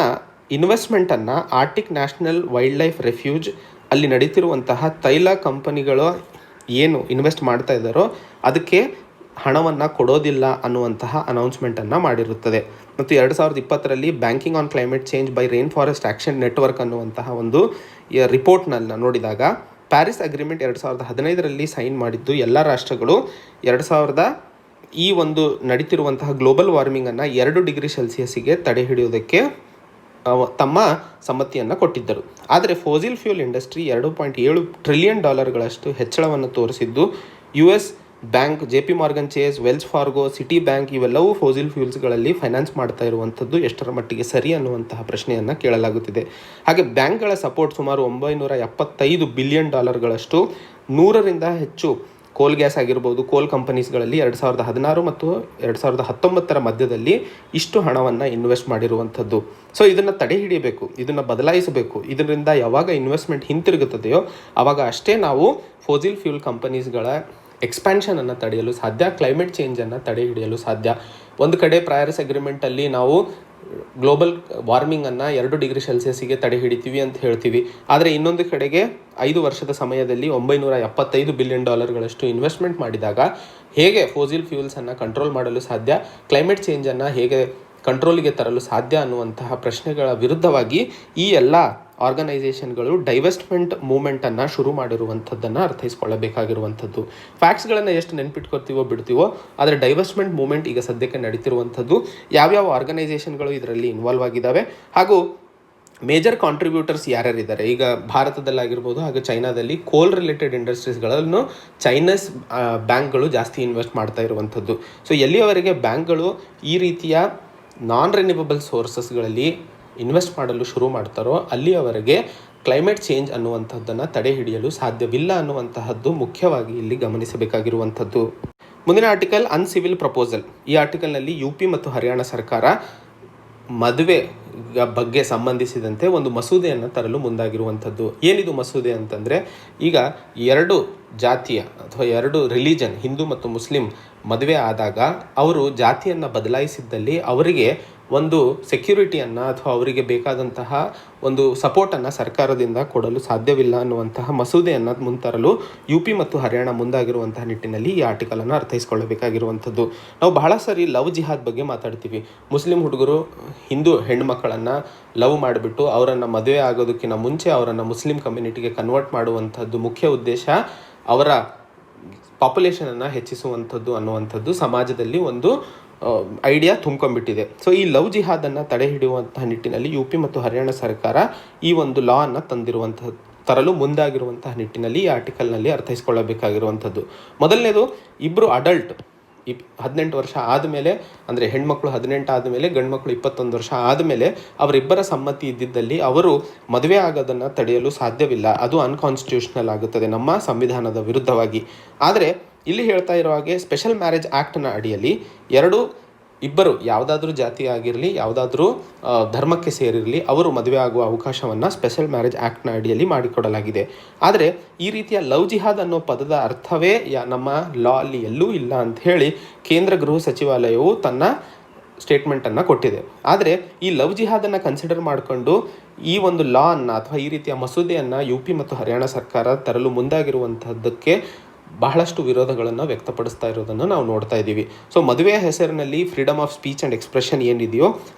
Speaker 1: ಇನ್ವೆಸ್ಟ್ಮೆಂಟನ್ನು Arctic national wildlife refuge ಅಲ್ಲಿ ನಡೀತಿರುವಂತಹ ತೈಲ ಕಂಪನಿಗಳು ಏನು ಇನ್ವೆಸ್ಟ್ ಮಾಡ್ತಾ ಇದ್ದಾರೋ ಅದಕ್ಕೆ ಹಣವನ್ನು ಕೊಡೋದಿಲ್ಲ ಅನ್ನುವಂತಹ ಅನೌನ್ಸ್ಮೆಂಟನ್ನು ಮಾಡಿರುತ್ತದೆ. ಮತ್ತು 2020ರಲ್ಲಿ banking on climate change by rainforest action network ಅನ್ನುವಂತಹ ಒಂದು ರಿಪೋರ್ಟ್ನಲ್ಲಿ ನೋಡಿದಾಗ ಪ್ಯಾರಿಸ್ ಅಗ್ರಿಮೆಂಟ್ 2015ರಲ್ಲಿ ಸೈನ್ ಮಾಡಿದ್ದು ಎಲ್ಲ ರಾಷ್ಟ್ರಗಳು ಈ ಒಂದು ನಡೀತಿರುವಂತಹ ಗ್ಲೋಬಲ್ ವಾರ್ಮಿಂಗನ್ನು 2 ಡಿಗ್ರಿ ಸೆಲ್ಸಿಯಸ್ಸಿಗೆ ತಡೆ ಹಿಡಿಯೋದಕ್ಕೆ ತಮ್ಮ ಸಮ್ಮತಿಯನ್ನು ಕೊಟ್ಟಿದ್ದರು. ಆದರೆ ಫಾಸಿಲ್ ಫ್ಯೂಲ್ ಇಂಡಸ್ಟ್ರಿ $2.7 ಟ್ರಿಲಿಯನ್ ಹೆಚ್ಚಳವನ್ನು ತೋರಿಸಿದ್ದು US bank, JP Morgan Chase, Wells Fargo, city bank ಇವೆಲ್ಲವೂ ಫಾಸಿಲ್ ಫ್ಯೂಲ್ಸ್ಗಳಲ್ಲಿ ಫೈನಾನ್ಸ್ ಮಾಡ್ತಾ ಇರುವಂಥದ್ದು ಎಷ್ಟರ ಮಟ್ಟಿಗೆ ಸರಿ ಅನ್ನುವಂತಹ ಪ್ರಶ್ನೆಯನ್ನು ಕೇಳಲಾಗುತ್ತಿದೆ. ಹಾಗೆ ಬ್ಯಾಂಕ್ಗಳ ಸಪೋರ್ಟ್ ಸುಮಾರು $975 ಬಿಲಿಯನ್ 100ರಿಂದ ಹೆಚ್ಚು ಕೋಲ್ ಗ್ಯಾಸ್ ಆಗಿರ್ಬೋದು, ಕೋಲ್ ಕಂಪನೀಸ್ಗಳಲ್ಲಿ 2016 ಮತ್ತು 2019 ಮಧ್ಯದಲ್ಲಿ ಇಷ್ಟು ಹಣವನ್ನು ಇನ್ವೆಸ್ಟ್ ಮಾಡಿರುವಂಥದ್ದು. ಸೊ ಇದನ್ನು ತಡೆ ಹಿಡಿಯಬೇಕು, ಇದನ್ನು ಬದಲಾಯಿಸಬೇಕು. ಇದರಿಂದ ಯಾವಾಗ ಇನ್ವೆಸ್ಟ್ಮೆಂಟ್ ಹಿಂತಿರುಗುತ್ತದೆಯೋ ಆವಾಗ ಅಷ್ಟೇ ನಾವು ಫಾಸಿಲ್ ಫ್ಯೂಲ್ ಕಂಪನೀಸ್ಗಳ ಎಕ್ಸ್ಪ್ಯಾನ್ಷನನ್ನು ತಡೆಯಲು ಸಾಧ್ಯ, ಕ್ಲೈಮೇಟ್ ಚೇಂಜನ್ನು ತಡೆ ಹಿಡಿಯಲು ಸಾಧ್ಯ. ಒಂದು ಕಡೆ ಪ್ಯಾರಿಸ್ ಅಗ್ರಿಮೆಂಟಲ್ಲಿ ನಾವು ಗ್ಲೋಬಲ್ ವಾರ್ಮಿಂಗನ್ನು 2 ಡಿಗ್ರಿ ಸೆಲ್ಸಿಯಸ್ಸಿಗೆ ತಡೆ ಹಿಡಿತೀವಿ ಅಂತ ಹೇಳ್ತೀವಿ. ಆದರೆ ಇನ್ನೊಂದು ಕಡೆಗೆ 5 ವರ್ಷದ ಸಮಯದಲ್ಲಿ $975 ಬಿಲಿಯನ್ ಇನ್ವೆಸ್ಟ್ಮೆಂಟ್ ಮಾಡಿದಾಗ ಹೇಗೆ ಫಾಸಿಲ್ ಫ್ಯೂಲ್ಸನ್ನು ಕಂಟ್ರೋಲ್ ಮಾಡಲು ಸಾಧ್ಯ, ಕ್ಲೈಮೇಟ್ ಚೇಂಜನ್ನು ಹೇಗೆ ಕಂಟ್ರೋಲಿಗೆ ತರಲು ಸಾಧ್ಯ ಅನ್ನುವಂತಹ ಪ್ರಶ್ನೆಗಳ ವಿರುದ್ಧವಾಗಿ ಈ ಎಲ್ಲ ಆರ್ಗನೈಸೇಷನ್ಗಳು ಡೈವೆಸ್ಟ್ಮೆಂಟ್ ಮೂವ್ಮೆಂಟನ್ನು ಶುರು ಮಾಡಿರುವಂಥದ್ದನ್ನು ಅರ್ಥೈಸ್ಕೊಳ್ಳಬೇಕಾಗಿರುವಂಥದ್ದು. ಫ್ಯಾಕ್ಟ್ಸ್ಗಳನ್ನು ಎಷ್ಟು ನೆನ್ಪಿಟ್ಕೊಳ್ತೀವೋ ಬಿಡ್ತೀವೋ, ಆದರೆ ಡೈವೆಸ್ಟ್ಮೆಂಟ್ ಮೂವ್ಮೆಂಟ್ ಈಗ ಸದ್ಯಕ್ಕೆ ನಡೀತಿರುವಂಥದ್ದು. ಯಾವ್ಯಾವ ಆರ್ಗನೈಸೇಷನ್ಗಳು ಇದರಲ್ಲಿ ಇನ್ವಾಲ್ವ್ ಆಗಿದ್ದಾವೆ ಹಾಗೂ ಮೇಜರ್ ಕಾಂಟ್ರಿಬ್ಯೂಟರ್ಸ್ ಯಾರ್ಯಾರಿದ್ದಾರೆ, ಈಗ ಭಾರತದಲ್ಲಾಗಿರ್ಬೋದು ಹಾಗೂ ಚೈನಾದಲ್ಲಿ ಕೋಲ್ ರಿಲೇಟೆಡ್ ಇಂಡಸ್ಟ್ರೀಸ್ಗಳನ್ನು ಚೈನೀಸ್ ಬ್ಯಾಂಕ್ಗಳು ಜಾಸ್ತಿ ಇನ್ವೆಸ್ಟ್ ಮಾಡ್ತಾ ಇರುವಂಥದ್ದು. ಸೊ ಎಲ್ಲಿಯವರೆಗೆ ಬ್ಯಾಂಕ್ಗಳು ಈ ರೀತಿಯ ನಾನ್ ರಿನ್ಯೂವಬಲ್ ಸೋರ್ಸಸ್ಗಳಲ್ಲಿ ಇನ್ವೆಸ್ಟ್ ಮಾಡಲು ಶುರು ಮಾಡ್ತಾರೋ ಅಲ್ಲಿಯವರೆಗೆ ಕ್ಲೈಮೇಟ್ ಚೇಂಜ್ ಅನ್ನುವಂಥದ್ದನ್ನು ತಡೆ ಹಿಡಿಯಲು ಸಾಧ್ಯವಿಲ್ಲ ಅನ್ನುವಂತಹದ್ದು ಮುಖ್ಯವಾಗಿ ಇಲ್ಲಿ ಗಮನಿಸಬೇಕಾಗಿರುವಂಥದ್ದು. ಮುಂದಿನ ಆರ್ಟಿಕಲ್ ಅನ್ಸಿವಿಲ್ ಪ್ರಪೋಸಲ್. ಈ ಆರ್ಟಿಕಲ್ನಲ್ಲಿ UP ಮತ್ತು ಹರಿಯಾಣ ಸರ್ಕಾರ ಮದುವೆ ಬಗ್ಗೆ ಸಂಬಂಧಿಸಿದಂತೆ ಒಂದು ಮಸೂದೆಯನ್ನು ತರಲು ಮುಂದಾಗಿರುವಂಥದ್ದು. ಏನಿದು ಮಸೂದೆ ಅಂತಂದರೆ, ಈಗ 2 ಜಾತಿಯ ಅಥವಾ 2 ರಿಲಿಜನ್, ಹಿಂದೂ ಮತ್ತು ಮುಸ್ಲಿಂ ಮದುವೆ ಆದಾಗ ಅವರು ಜಾತಿಯನ್ನು ಬದಲಾಯಿಸಿದ್ದಲ್ಲಿ ಅವರಿಗೆ ಒಂದು ಸೆಕ್ಯೂರಿಟಿಯನ್ನು ಅಥವಾ ಅವರಿಗೆ ಬೇಕಾದಂತಹ ಒಂದು ಸಪೋರ್ಟನ್ನು ಸರ್ಕಾರದಿಂದ ಕೊಡಲು ಸಾಧ್ಯವಿಲ್ಲ ಅನ್ನುವಂತಹ ಮಸೂದೆಯನ್ನು ಮುಂತರಲು UP ಮತ್ತು ಹರಿಯಾಣ ಮುಂದಾಗಿರುವಂತಹ ನಿಟ್ಟಿನಲ್ಲಿ ಈ ಆರ್ಟಿಕಲನ್ನು ಅರ್ಥೈಸ್ಕೊಳ್ಳಬೇಕಾಗಿರುವಂಥದ್ದು. ನಾವು ಬಹಳ ಸರಿ ಲವ್ ಜಿಹಾದ್ ಬಗ್ಗೆ ಮಾತಾಡ್ತೀವಿ. ಮುಸ್ಲಿಂ ಹುಡುಗರು ಹಿಂದೂ ಹೆಣ್ಣುಮಕ್ಕಳನ್ನು ಲವ್ ಮಾಡಿಬಿಟ್ಟು ಅವರನ್ನು ಮದುವೆ ಆಗೋದಕ್ಕಿಂತ ಮುಂಚೆ ಅವರನ್ನು ಮುಸ್ಲಿಂ ಕಮ್ಯುನಿಟಿಗೆ ಕನ್ವರ್ಟ್ ಮಾಡುವಂಥದ್ದು ಮುಖ್ಯ ಉದ್ದೇಶ ಅವರ ಪಾಪ್ಯುಲೇಷನನ್ನು ಹೆಚ್ಚಿಸುವಂಥದ್ದು ಅನ್ನುವಂಥದ್ದು ಸಮಾಜದಲ್ಲಿ ಒಂದು ಐಡಿಯಾ ತುಂಬ್ಕೊಂಡ್ಬಿಟ್ಟಿದೆ. ಸೊ ಈ ಲವ್ ಜಿಹಾದನ್ನು ತಡೆ ಹಿಡಿಯುವಂತಹ ನಿಟ್ಟಿನಲ್ಲಿ UP ಮತ್ತು ಹರಿಯಾಣ ಸರ್ಕಾರ ಈ ಒಂದು ಲಾ ಅನ್ನು ತರಲು ಮುಂದಾಗಿರುವಂತಹ ನಿಟ್ಟಿನಲ್ಲಿ ಈ ಆರ್ಟಿಕಲ್ನಲ್ಲಿ ಅರ್ಥೈಸ್ಕೊಳ್ಳಬೇಕಾಗಿರುವಂಥದ್ದು. ಮೊದಲನೇದು, ಇಬ್ಬರು ಅಡಲ್ಟ್ 18 ವರ್ಷ ಆದಮೇಲೆ, ಅಂದರೆ ಹೆಣ್ಮಕ್ಳು 18 ಆದಮೇಲೆ, ಗಂಡು ಮಕ್ಕಳು 21 ವರ್ಷ ಆದಮೇಲೆ ಅವರಿಬ್ಬರ ಸಮ್ಮತಿ ಇದ್ದಿದ್ದಲ್ಲಿ ಅವರು ಮದುವೆ ಆಗೋದನ್ನು ತಡೆಯಲು ಸಾಧ್ಯವಿಲ್ಲ. ಅದು ಅನ್ಕಾನ್ಸ್ಟಿಟ್ಯೂಷನಲ್ ಆಗುತ್ತದೆ ನಮ್ಮ ಸಂವಿಧಾನದ ವಿರುದ್ಧವಾಗಿ. ಆದರೆ ಇಲ್ಲಿ ಹೇಳ್ತಾ ಇರೋ ಹಾಗೆ ಸ್ಪೆಷಲ್ ಮ್ಯಾರೇಜ್ ಆ್ಯಕ್ಟ್ನ ಅಡಿಯಲ್ಲಿ ಇಬ್ಬರು ಯಾವುದಾದ್ರೂ ಜಾತಿ ಆಗಿರಲಿ, ಯಾವುದಾದ್ರೂ ಧರ್ಮಕ್ಕೆ ಸೇರಿರಲಿ, ಅವರು ಮದುವೆ ಆಗುವ ಅವಕಾಶವನ್ನು ಸ್ಪೆಷಲ್ ಮ್ಯಾರೇಜ್ ಆ್ಯಕ್ಟ್ನ ಅಡಿಯಲ್ಲಿ ಮಾಡಿಕೊಡಲಾಗಿದೆ. ಆದರೆ ಈ ರೀತಿಯ ಲವ್ ಜಿಹಾದ್ ಅನ್ನೋ ಪದದ ಅರ್ಥವೇ ನಮ್ಮ ಲಾ ಅಲ್ಲಿ ಎಲ್ಲೂ ಇಲ್ಲ ಅಂತ ಹೇಳಿ ಕೇಂದ್ರ ಗೃಹ ಸಚಿವಾಲಯವು ತನ್ನ ಸ್ಟೇಟ್ಮೆಂಟನ್ನು ಕೊಟ್ಟಿದೆ. ಆದರೆ ಈ ಲವ್ ಜಿಹಾದನ್ನು ಕನ್ಸಿಡರ್ ಮಾಡಿಕೊಂಡು ಈ ಒಂದು ಲಾ ಅನ್ನು ಅಥವಾ ಈ ರೀತಿಯ ಮಸೂದೆಯನ್ನು UP ಮತ್ತು ಹರಿಯಾಣ ಸರ್ಕಾರ ತರಲು ಮುಂದಾಗಿರುವಂಥದ್ದಕ್ಕೆ ಬಹಳಷ್ಟು ವಿರೋಧಗಳನ್ನು ವ್ಯಕ್ತಪಡಿಸ್ತಾ ಇರೋದನ್ನು ನಾವು ನೋಡ್ತಾ ಇದ್ದೀವಿ. ಸೊ ಮದುವೆಯ ಹೆಸರಿನಲ್ಲಿ freedom of speech and expression ಏನಿದೆಯೋ,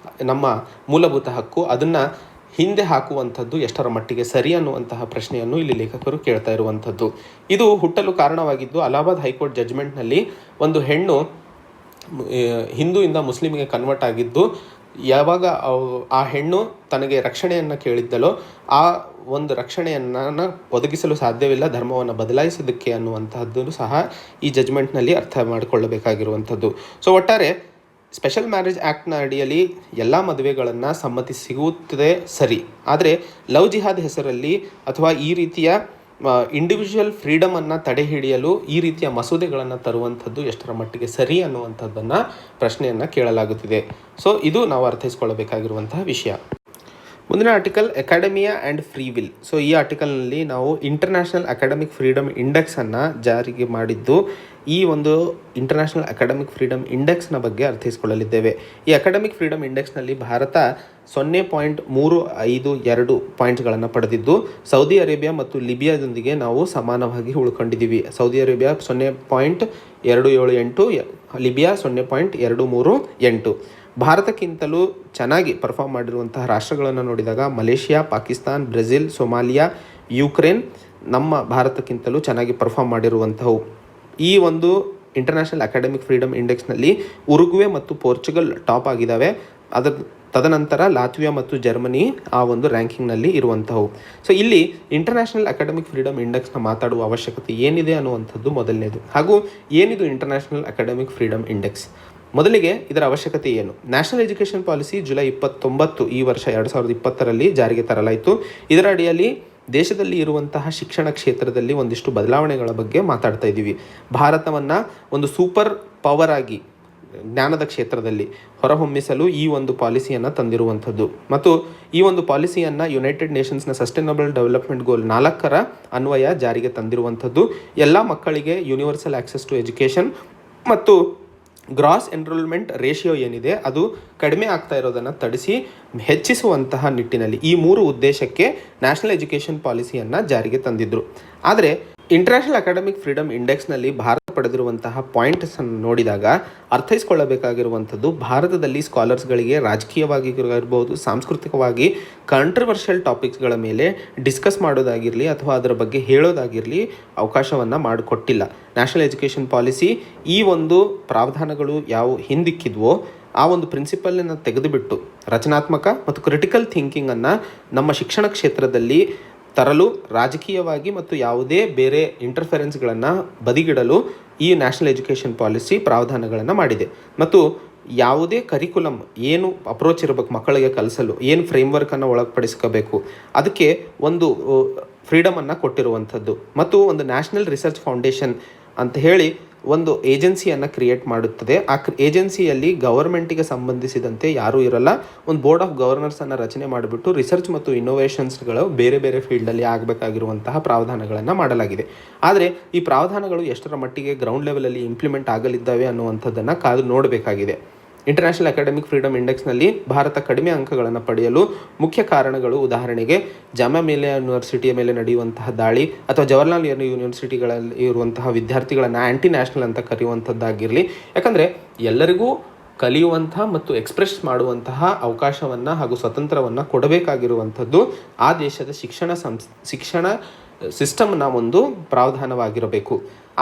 Speaker 1: ನಮ್ಮ ಮೂಲಭೂತ ಹಕ್ಕು, ಅದನ್ನು ಹಿಂದೆ ಹಾಕುವಂಥದ್ದು ಎಷ್ಟರ ಮಟ್ಟಿಗೆ ಸರಿ ಅನ್ನುವಂತಹ ಪ್ರಶ್ನೆಯನ್ನು ಇಲ್ಲಿ ಲೇಖಕರು ಕೇಳ್ತಾ ಇರುವಂಥದ್ದು. ಇದು ಹುಟ್ಟಲು ಕಾರಣವಾಗಿದ್ದು ಅಲಹಾಬಾದ್ ಹೈಕೋರ್ಟ್ ಜಡ್ಜ್ಮೆಂಟ್ನಲ್ಲಿ ಒಂದು ಹೆಣ್ಣು ಹಿಂದೂಯಿಂದ ಮುಸ್ಲಿಮಿಗೆ ಕನ್ವರ್ಟ್ ಆಗಿದ್ದು, ಯಾವಾಗ ಆ ಹೆಣ್ಣು ತನಗೆ ರಕ್ಷಣೆಯನ್ನು ಕೇಳಿದ್ದಲೋ ಆ ಒಂದು ರಕ್ಷಣೆಯನ್ನು ಒದಗಿಸಲು ಸಾಧ್ಯವಿಲ್ಲ ಧರ್ಮವನ್ನು ಬದಲಾಯಿಸೋದಕ್ಕೆ ಅನ್ನುವಂತಹದ್ದು ಸಹ ಈ ಜಡ್ಜ್ಮೆಂಟ್ನಲ್ಲಿ ಅರ್ಥ ಮಾಡಿಕೊಳ್ಳಬೇಕಾಗಿರುವಂಥದ್ದು. ಸೊ ಒಟ್ಟಾರೆ ಸ್ಪೆಷಲ್ ಮ್ಯಾರೇಜ್ ಆ್ಯಕ್ಟ್ನ ಅಡಿಯಲ್ಲಿ ಎಲ್ಲ ಮದುವೆಗಳನ್ನು ಸಮ್ಮತಿ ಸಿಗುತ್ತದೆ ಸರಿ, ಆದರೆ ಲವ್ ಜಿಹಾದ್ ಹೆಸರಲ್ಲಿ ಅಥವಾ ಈ ರೀತಿಯ ಇಂಡಿವಿಜುವಲ್ ಫ್ರೀಡಮನ್ನು ತಡೆ ಹಿಡಿಯಲು ಈ ರೀತಿಯ ಮಸೂದೆಗಳನ್ನು ತರುವಂಥದ್ದು ಎಷ್ಟರ ಮಟ್ಟಿಗೆ ಸರಿ ಅನ್ನುವಂಥದ್ದನ್ನು ಪ್ರಶ್ನೆಯನ್ನು ಕೇಳಲಾಗುತ್ತಿದೆ. ಸೊ ಇದು ನಾವು ಅರ್ಥೈಸ್ಕೊಳ್ಳಬೇಕಾಗಿರುವಂತಹ ವಿಷಯ. ಮುಂದಿನ article academia and free will. So ಈ ಆರ್ಟಿಕಲ್ನಲ್ಲಿ ನಾವು ಇಂಟರ್ನ್ಯಾಷನಲ್ ಅಕಾಡೆಮಿಕ್ ಫ್ರೀಡಮ್ ಇಂಡೆಕ್ಸನ್ನು ಜಾರಿಗೆ ಮಾಡಿದ್ದು ಈ ಒಂದು ಇಂಟರ್ನ್ಯಾಷನಲ್ ಅಕಾಡೆಮಿಕ್ ಫ್ರೀಡಮ್ ಇಂಡೆಕ್ಸ್ನ ಬಗ್ಗೆ ಅರ್ಥೈಸ್ಕೊಳ್ಳಲಿದ್ದೇವೆ. ಈ ಅಕಾಡೆಮಿಕ್ ಫ್ರೀಡಮ್ ಇಂಡೆಕ್ಸ್ನಲ್ಲಿ ಭಾರತ 0.352 ಪಾಯಿಂಟ್ಸ್ಗಳನ್ನು ಪಡೆದಿದ್ದು ಸೌದಿ ಅರೇಬಿಯಾ ಮತ್ತು ಲಿಬಿಯಾದೊಂದಿಗೆ ನಾವು ಸಮಾನವಾಗಿ ಉಳ್ಕೊಂಡಿದ್ದೀವಿ. Saudi Arabia 0.278, Libya 0.238. ಭಾರತಕ್ಕಿಂತಲೂ ಚೆನ್ನಾಗಿ ಪರ್ಫಾರ್ಮ್ ಮಾಡಿರುವಂತಹ ರಾಷ್ಟ್ರಗಳನ್ನು ನೋಡಿದಾಗ Malaysia, Pakistan, Brazil, Somalia, Ukraine ನಮ್ಮ ಭಾರತಕ್ಕಿಂತಲೂ ಚೆನ್ನಾಗಿ ಪರ್ಫಾರ್ಮ್ ಮಾಡಿರುವಂಥವು. ಈ ಒಂದು ಇಂಟರ್ನ್ಯಾಷನಲ್ ಅಕಾಡೆಮಿಕ್ ಫ್ರೀಡಮ್ ಇಂಡೆಕ್ಸ್ನಲ್ಲಿ ಉರುಗ್ವೆ ಮತ್ತು ಪೋರ್ಚುಗಲ್ ಟಾಪ್ ಆಗಿದ್ದಾವೆ. ತದನಂತರ ಲಾತ್ವಿಯಾ ಮತ್ತು ಜರ್ಮನಿ ಆ ಒಂದು ರ್ಯಾಂಕಿಂಗ್ನಲ್ಲಿ ಇರುವಂಥವು. ಸೊ ಇಲ್ಲಿ ಇಂಟರ್ನ್ಯಾಷನಲ್ ಅಕಾಡೆಮಿಕ್ ಫ್ರೀಡಮ್ ಇಂಡೆಕ್ಸ್ನ ಮಾತಾಡುವ ಅವಶ್ಯಕತೆ ಏನಿದೆ ಅನ್ನುವಂಥದ್ದು ಮೊದಲನೇದು. ಹಾಗೂ ಏನಿದು ಇಂಟರ್ನ್ಯಾಷನಲ್ ಅಕಾಡೆಮಿಕ್ ಫ್ರೀಡಮ್ ಇಂಡೆಕ್ಸ್? ಮೊದಲಿಗೆ ಇದರ ಅವಶ್ಯಕತೆ ಏನು? ನ್ಯಾಷನಲ್ ಎಜುಕೇಷನ್ ಪಾಲಿಸಿ ಜುಲೈ 29 ಈ ವರ್ಷ 2020ರಲ್ಲಿ ಜಾರಿಗೆ ತರಲಾಯಿತು. ಇದರ ಅಡಿಯಲ್ಲಿ ದೇಶದಲ್ಲಿ ಇರುವಂತಹ ಶಿಕ್ಷಣ ಕ್ಷೇತ್ರದಲ್ಲಿ ಒಂದಿಷ್ಟು ಬದಲಾವಣೆಗಳ ಬಗ್ಗೆ ಮಾತಾಡ್ತಾ ಇದ್ದೀವಿ. ಭಾರತವನ್ನು ಒಂದು ಸೂಪರ್ ಪವರ್ ಆಗಿ ಜ್ಞಾನದ ಕ್ಷೇತ್ರದಲ್ಲಿ ಹೊರಹೊಮ್ಮಿಸಲು ಈ ಒಂದು ಪಾಲಿಸಿಯನ್ನು ತಂದಿರುವಂಥದ್ದು. ಮತ್ತು ಈ ಒಂದು ಪಾಲಿಸಿಯನ್ನು ಯುನೈಟೆಡ್ ನೇಷನ್ಸ್ನ ಸಸ್ಟೈನಬಲ್ ಡೆವಲಪ್ಮೆಂಟ್ ಗೋಲ್ 4ರ ಅನ್ವಯ ಜಾರಿಗೆ ತಂದಿರುವಂಥದ್ದು. ಎಲ್ಲ ಮಕ್ಕಳಿಗೆ ಯೂನಿವರ್ಸಲ್ ಆಕ್ಸೆಸ್ ಟು ಎಜುಕೇಷನ್ ಮತ್ತು ಗ್ರಾಸ್ ಎನ್ರೋಲ್ಮೆಂಟ್ ರೇಷಿಯೋ ಏನಿದೆ ಅದು ಕಡಿಮೆ ಆಗ್ತಾ ಇರೋದನ್ನು ತಡಿಸಿ ಹೆಚ್ಚಿಸುವಂತಹ ನಿಟ್ಟಿನಲ್ಲಿ ಈ 3 ಉದ್ದೇಶಕ್ಕೆ ನ್ಯಾಷನಲ್ ಎಜುಕೇಷನ್ ಪಾಲಿಸಿಯನ್ನು ಜಾರಿಗೆ ತಂದಿದ್ದರು. ಆದರೆ ಇಂಟರ್ನ್ಯಾಷನಲ್ ಅಕಾಡೆಮಿಕ್ ಫ್ರೀಡಮ್ ಇಂಡೆಕ್ಸ್ನಲ್ಲಿ ಭಾರತ ಪಡೆದಿರುವಂತಹ ಪಾಯಿಂಟ್ಸನ್ನು ನೋಡಿದಾಗ ಅರ್ಥೈಸ್ಕೊಳ್ಳಬೇಕಾಗಿರುವಂಥದ್ದು, ಭಾರತದಲ್ಲಿ ಸ್ಕಾಲರ್ಸ್ಗಳಿಗೆ ರಾಜಕೀಯವಾಗಿ ಇರ್ಬೋದು, ಸಾಂಸ್ಕೃತಿಕವಾಗಿ ಕಾಂಟ್ರವರ್ಷಿಯಲ್ ಟಾಪಿಕ್ಸ್ಗಳ ಮೇಲೆ ಡಿಸ್ಕಸ್ ಮಾಡೋದಾಗಿರಲಿ ಅಥವಾ ಅದರ ಬಗ್ಗೆ ಹೇಳೋದಾಗಿರಲಿ ಅವಕಾಶವನ್ನು ಮಾಡಿಕೊಟ್ಟಿಲ್ಲ. ನ್ಯಾಷನಲ್ ಎಜುಕೇಷನ್ ಪಾಲಿಸಿ ಈ ಒಂದು ಪ್ರಾವಧಾನಗಳು ಯಾವ ಹಿಂದಿಕ್ಕಿದ್ವೋ ಆ ಒಂದು ಪ್ರಿನ್ಸಿಪಲನ್ನು ತೆಗೆದುಬಿಟ್ಟು ರಚನಾತ್ಮಕ ಮತ್ತು ಕ್ರಿಟಿಕಲ್ ಥಿಂಕಿಂಗನ್ನು ನಮ್ಮ ಶಿಕ್ಷಣ ಕ್ಷೇತ್ರದಲ್ಲಿ ತರಲು ರಾಜಕೀಯವಾಗಿ ಮತ್ತು ಯಾವುದೇ ಬೇರೆ ಇಂಟರ್ಫೆರೆನ್ಸ್ಗಳನ್ನು ಬದಿಗಿಡಲು ಈ ನ್ಯಾಷನಲ್ ಎಜುಕೇಷನ್ ಪಾಲಿಸಿ ಪ್ರಾವಧಾನಗಳನ್ನು ಮಾಡಿದೆ. ಮತ್ತು ಯಾವುದೇ ಕರಿಕ್ಯುಲಮ್ ಏನು ಅಪ್ರೋಚ್ ಇರಬೇಕು ಮಕ್ಕಳಿಗೆ ಕಲಿಸಲು, ಏನು ಫ್ರೇಮ್ವರ್ಕನ್ನು ಒಳಪಡಿಸ್ಕೋಬೇಕು, ಅದಕ್ಕೆ ಒಂದು ಫ್ರೀಡಮನ್ನು ಕೊಟ್ಟಿರುವಂಥದ್ದು. ಮತ್ತು ಒಂದು ನ್ಯಾಷನಲ್ ರಿಸರ್ಚ್ ಫೌಂಡೇಶನ್ ಅಂತ ಹೇಳಿ ಒಂದು ಏಜೆನ್ಸಿಯನ್ನು ಕ್ರಿಯೇಟ್ ಮಾಡುತ್ತದೆ. ಆ ಏಜೆನ್ಸಿಯಲ್ಲಿ ಗವರ್ಮೆಂಟಿಗೆ ಸಂಬಂಧಿಸಿದಂತೆ ಯಾರೂ ಇರಲ್ಲ. ಒಂದು ಬೋರ್ಡ್ ಆಫ್ ಗವರ್ನರ್ಸನ್ನು ರಚನೆ ಮಾಡಿಬಿಟ್ಟು ರಿಸರ್ಚ್ ಮತ್ತು ಇನ್ನೋವೇಷನ್ಸ್ಗಳು ಬೇರೆ ಬೇರೆ ಫೀಲ್ಡಲ್ಲಿ ಆಗಬೇಕಾಗಿರುವಂತಹ ಪ್ರಾವಧಾನಗಳನ್ನು ಮಾಡಲಾಗಿದೆ. ಆದರೆ ಈ ಪ್ರಾವಧಾನಗಳು ಎಷ್ಟರ ಮಟ್ಟಿಗೆ ಗ್ರೌಂಡ್ ಲೆವೆಲಲ್ಲಿ ಇಂಪ್ಲಿಮೆಂಟ್ ಆಗಲಿದ್ದಾವೆ ಅನ್ನುವಂಥದ್ದನ್ನು ಕಾದು ನೋಡಬೇಕಾಗಿದೆ. ಇಂಟರ್ನ್ಯಾಷನಲ್ ಅಕಾಡೆಮಿಕ್ ಫ್ರೀಡಮ್ ಇಂಡೆಕ್ಸ್ನಲ್ಲಿ ಭಾರತ ಕಡಿಮೆ ಅಂಕಗಳನ್ನು ಪಡೆಯಲು ಮುಖ್ಯ ಕಾರಣಗಳು, ಉದಾಹರಣೆಗೆ ಜಾಮಿಯಾ ಮಿಲಿಯಾ ಯೂನಿವರ್ಸಿಟಿಯ ಮೇಲೆ ನಡೆಯುವಂತಹ ದಾಳಿ ಅಥವಾ ಜವಾಹರ್ಲಾಲ್ ನೆಹರು ಯೂನಿವರ್ಸಿಟಿಗಳಲ್ಲಿ ಇರುವಂತಹ ವಿದ್ಯಾರ್ಥಿಗಳನ್ನು ಆ್ಯಂಟಿ ನ್ಯಾಷನಲ್ ಅಂತ ಕರೆಯುವಂಥದ್ದಾಗಿರಲಿ. ಯಾಕಂದರೆ ಎಲ್ಲರಿಗೂ ಕಲಿಯುವಂತಹ ಮತ್ತು ಎಕ್ಸ್ಪ್ರೆಸ್ ಮಾಡುವಂತಹ ಅವಕಾಶವನ್ನು ಹಾಗೂ ಸ್ವತಂತ್ರವನ್ನು ಕೊಡಬೇಕಾಗಿರುವಂಥದ್ದು ಆ ದೇಶದ ಶಿಕ್ಷಣ ಸಿಸ್ಟಮ್ನ ಒಂದು ಪ್ರಾವಧಾನವಾಗಿರಬೇಕು.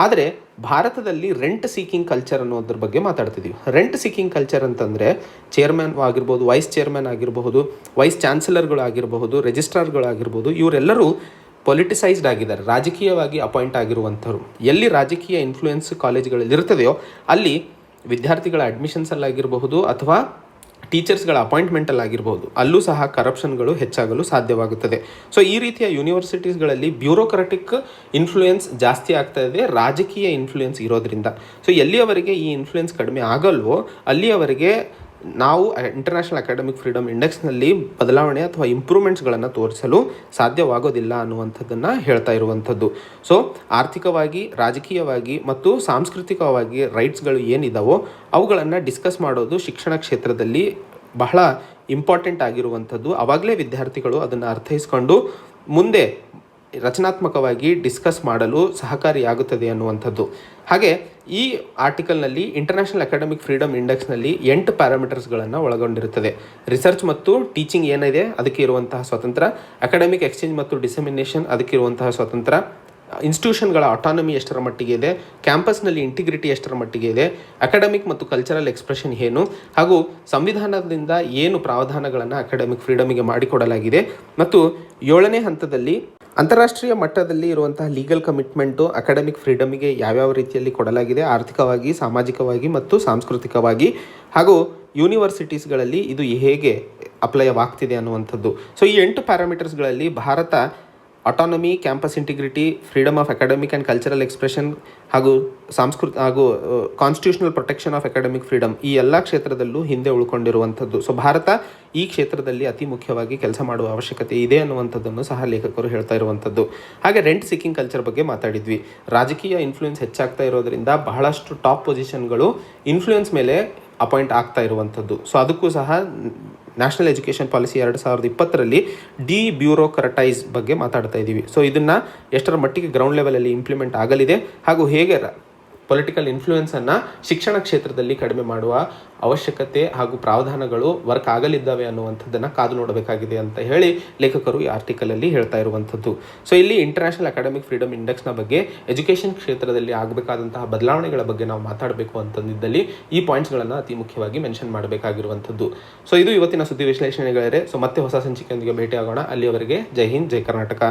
Speaker 1: ಆದರೆ ಭಾರತದಲ್ಲಿ ರೆಂಟ್ ಸೀಕಿಂಗ್ ಕಲ್ಚರ್ ಅನ್ನೋದ್ರ ಬಗ್ಗೆ ಮಾತಾಡ್ತಿದ್ದೀವಿ. ರೆಂಟ್ ಸೀಕಿಂಗ್ ಕಲ್ಚರ್ ಅಂತಂದರೆ ಚೇರ್ಮನ್ ಆಗಿರ್ಬೋದು, ವೈಸ್ ಚೇರ್ಮನ್ ಆಗಿರಬಹುದು, ವೈಸ್ ಚಾನ್ಸಲರ್ಗಳಾಗಿರಬಹುದು, ರಿಜಿಸ್ಟ್ರಾರ್ಗಳಾಗಿರ್ಬೋದು, ಇವರೆಲ್ಲರೂ ಪೊಲಿಟಿಸೈಸ್ಡ್ ಆಗಿದ್ದಾರೆ, ರಾಜಕೀಯವಾಗಿ ಅಪಾಯಿಂಟ್ ಆಗಿರುವಂಥವ್ರು. ಎಲ್ಲಿ ರಾಜಕೀಯ ಇನ್ಫ್ಲೂಯೆನ್ಸ್ ಕಾಲೇಜ್ಗಳಲ್ಲಿ ಇರ್ತದೆಯೋ ಅಲ್ಲಿ ವಿದ್ಯಾರ್ಥಿಗಳ ಅಡ್ಮಿಷನ್ಸಲ್ಲಾಗಿರಬಹುದು ಅಥವಾ ಟೀಚರ್ಸ್ಗಳ ಅಪಾಯಿಂಟ್ಮೆಂಟಲ್ಲಾಗಿರ್ಬೋದು, ಅಲ್ಲೂ ಸಹ ಕರಪ್ಷನ್ಗಳು ಹೆಚ್ಚಾಗಲು ಸಾಧ್ಯವಾಗುತ್ತದೆ. ಸೊ ಈ ರೀತಿಯ ಯೂನಿವರ್ಸಿಟೀಸ್ಗಳಲ್ಲಿ ಬ್ಯೂರೋಕ್ರಾಟಿಕ್ ಇನ್ಫ್ಲೂಯೆನ್ಸ್ ಜಾಸ್ತಿ ಆಗ್ತಾ ಇದೆ, ರಾಜಕೀಯ ಇನ್ಫ್ಲೂಯೆನ್ಸ್ ಇರೋದ್ರಿಂದ. ಸೊ ಎಲ್ಲಿಯವರೆಗೆ ಈ ಇನ್ಫ್ಲೂಯೆನ್ಸ್ ಕಡಿಮೆ ಆಗಲ್ವೋ ಅಲ್ಲಿಯವರೆಗೆ ನಾವು ಇಂಟರ್ನ್ಯಾಷನಲ್ ಅಕಾಡೆಮಿಕ್ ಫ್ರೀಡಮ್ ಇಂಡೆಕ್ಸ್ನಲ್ಲಿ ಬದಲಾವಣೆ ಅಥವಾ ಇಂಪ್ರೂವ್ಮೆಂಟ್ಸ್ಗಳನ್ನು ತೋರಿಸಲು ಸಾಧ್ಯವಾಗೋದಿಲ್ಲ ಅನ್ನುವಂಥದ್ದನ್ನು ಹೇಳ್ತಾ ಇರುವಂಥದ್ದು. ಸೊ ಆರ್ಥಿಕವಾಗಿ, ರಾಜಕೀಯವಾಗಿ ಮತ್ತು ಸಾಂಸ್ಕೃತಿಕವಾಗಿ ರೈಟ್ಸ್ಗಳು ಏನಿದಾವೋ ಅವುಗಳನ್ನು ಡಿಸ್ಕಸ್ ಮಾಡೋದು ಶಿಕ್ಷಣ ಕ್ಷೇತ್ರದಲ್ಲಿ ಬಹಳ ಇಂಪಾರ್ಟೆಂಟ್ ಆಗಿರುವಂಥದ್ದು. ಆವಾಗಲೇ ವಿದ್ಯಾರ್ಥಿಗಳು ಅದನ್ನು ಅರ್ಥೈಸ್ಕೊಂಡು ಮುಂದೆ ರಚನಾತ್ಮಕವಾಗಿ ಡಿಸ್ಕಸ್ ಮಾಡಲು ಸಹಕಾರಿಯಾಗುತ್ತದೆ ಅನ್ನುವಂಥದ್ದು. ಹಾಗೆ ಈ ಆರ್ಟಿಕಲ್ನಲ್ಲಿ ಇಂಟರ್ನ್ಯಾಷನಲ್ ಅಕಾಡೆಮಿಕ್ ಫ್ರೀಡಮ್ ಇಂಡೆಕ್ಸ್ನಲ್ಲಿ 8 ಪ್ಯಾರಾಮೀಟರ್ಸ್ಗಳನ್ನು ಒಳಗೊಂಡಿರುತ್ತದೆ. ರಿಸರ್ಚ್ ಮತ್ತು ಟೀಚಿಂಗ್ ಏನಿದೆ ಅದಕ್ಕೆ ಇರುವಂತಹ ಸ್ವತಂತ್ರ, ಅಕಾಡೆಮಿಕ್ ಎಕ್ಸ್ಚೇಂಜ್ ಮತ್ತು ಡಿಸೆಮಿನೇಷನ್ ಅದಕ್ಕೆ ಇರುವಂತಹ ಸ್ವತಂತ್ರ, ಇನ್ಸ್ಟಿಟ್ಯೂಷನ್ಗಳ ಆಟಾನಮಿ ಎಷ್ಟರ ಮಟ್ಟಿಗೆ ಇದೆ, ಕ್ಯಾಂಪಸ್ನಲ್ಲಿ ಇಂಟಿಗ್ರಿಟಿ ಎಷ್ಟರ ಮಟ್ಟಿಗೆ ಇದೆ, ಅಕಾಡೆಮಿಕ್ ಮತ್ತು ಕಲ್ಚರಲ್ ಎಕ್ಸ್ಪ್ರೆಷನ್ ಏನು, ಹಾಗೂ ಸಂವಿಧಾನದಿಂದ ಏನು ಪ್ರಾವಧಾನಗಳನ್ನು ಅಕಾಡೆಮಿಕ್ ಫ್ರೀಡಮಿಗೆ ಮಾಡಿಕೊಡಲಾಗಿದೆ, ಮತ್ತು 7ನೇ ಹಂತದಲ್ಲಿ ಅಂತಾರಾಷ್ಟ್ರೀಯ ಮಟ್ಟದಲ್ಲಿ ಇರುವಂತಹ ಲೀಗಲ್ ಕಮಿಟ್ಮೆಂಟು ಅಕಾಡೆಮಿಕ್ ಫ್ರೀಡಮಿಗೆ ಯಾವ್ಯಾವ ರೀತಿಯಲ್ಲಿ ಕೊಡಲಾಗಿದೆ, ಆರ್ಥಿಕವಾಗಿ, ಸಾಮಾಜಿಕವಾಗಿ ಮತ್ತು ಸಾಂಸ್ಕೃತಿಕವಾಗಿ, ಹಾಗೂ ಯೂನಿವರ್ಸಿಟೀಸ್ಗಳಲ್ಲಿ ಇದು ಹೇಗೆ ಅಪ್ಲೈವಾಗ್ತಿದೆ ಅನ್ನುವಂಥದ್ದು. ಸೊ ಈ 8 ಪ್ಯಾರಾಮೀಟರ್ಸ್ಗಳಲ್ಲಿ ಭಾರತ autonomy, campus integrity, freedom of academic and cultural expression ಹಾಗೂ constitutional protection of academic freedom ಈ ಎಲ್ಲ ಕ್ಷೇತ್ರದಲ್ಲೂ ಹಿಂದೆ ಉಳ್ಕೊಂಡಿರುವಂಥದ್ದು. ಸೊ ಭಾರತ ಈ ಕ್ಷೇತ್ರದಲ್ಲಿ ಅತಿ ಮುಖ್ಯವಾಗಿ ಕೆಲಸ ಮಾಡುವ ಅವಶ್ಯಕತೆ ಇದೆ ಅನ್ನುವಂಥದ್ದನ್ನು ಸಹ ಲೇಖಕರು ಹೇಳ್ತಾ ಇರುವಂಥದ್ದು. ಹಾಗೆ ರೆಂಟ್ ಸಿಕ್ಕಿಂಗ್ ಕಲ್ಚರ್ ಬಗ್ಗೆ ಮಾತಾಡಿದ್ವಿ. ರಾಜಕೀಯ ಇನ್ಫ್ಲೂಯೆನ್ಸ್ ಹೆಚ್ಚಾಗ್ತಾ ಇರೋದರಿಂದ ಬಹಳಷ್ಟು ಟಾಪ್ ಪೊಸಿಷನ್ಗಳು ಇನ್ಫ್ಲೂಯೆನ್ಸ್ ಮೇಲೆ ಅಪಾಯಿಂಟ್ ಆಗ್ತಾ ಇರುವಂಥದ್ದು. ಸೊ ಅದಕ್ಕೂ ಸಹ ನ್ಯಾಷನಲ್ ಎಜುಕೇಷನ್ ಪಾಲಿಸಿ 2020ರಲ್ಲಿ ಡಿಬ್ಯೂರೋಕ್ರಟೈಸ್ ಬಗ್ಗೆ ಮಾತಾಡ್ತಾ ಇದ್ದೀವಿ. ಸೊ ಇದನ್ನು ಎಷ್ಟರ ಮಟ್ಟಿಗೆ ಗ್ರೌಂಡ್ ಲೆವೆಲಲ್ಲಿ ಇಂಪ್ಲಿಮೆಂಟ್ ಆಗಲಿದೆ ಹಾಗೂ ಹೇಗೆ ಪೊಲಿಟಿಕಲ್ ಇನ್ಫ್ಲೂಯೆನ್ಸನ್ನು ಶಿಕ್ಷಣ ಕ್ಷೇತ್ರದಲ್ಲಿ ಕಡಿಮೆ ಮಾಡುವ ಅವಶ್ಯಕತೆ ಹಾಗೂ ಪ್ರಾವಧಾನಗಳು ವರ್ಕ್ ಆಗಲಿದ್ದಾವೆ ಅನ್ನುವಂಥದ್ದನ್ನು ಕಾದು ನೋಡಬೇಕಾಗಿದೆ ಅಂತ ಹೇಳಿ ಲೇಖಕರು ಈ ಆರ್ಟಿಕಲಲ್ಲಿ ಹೇಳ್ತಾ ಇರುವಂಥದ್ದು. ಸೊ ಇಲ್ಲಿ ಇಂಟರ್ನ್ಯಾಷನಲ್ ಅಕಾಡೆಮಿಕ್ ಫ್ರೀಡಮ್ ಇಂಡೆಕ್ಸ್ನ ಬಗ್ಗೆ, ಎಜುಕೇಷನ್ ಕ್ಷೇತ್ರದಲ್ಲಿ ಆಗಬೇಕಾದಂತಹ ಬದಲಾವಣೆಗಳ ಬಗ್ಗೆ ನಾವು ಮಾತಾಡಬೇಕು ಅಂತಂದಿದ್ದಲ್ಲಿ ಈ ಪಾಯಿಂಟ್ಸ್ಗಳನ್ನು ಅತಿ ಮುಖ್ಯವಾಗಿ ಮೆನ್ಷನ್ ಮಾಡಬೇಕಾಗಿರುವಂಥದ್ದು. ಸೊ ಇದು ಇವತ್ತಿನ ಸುದ್ದಿ ವಿಶ್ಲೇಷಣೆಗಳೇ. ಸೊ ಮತ್ತೆ ಹೊಸ ಸಂಚಿಕೆಯೊಂದಿಗೆ ಭೇಟಿಯಾಗೋಣ. ಅಲ್ಲಿಯವರೆಗೆ ಜೈ ಹಿಂದ್, ಜೈ ಕರ್ನಾಟಕ.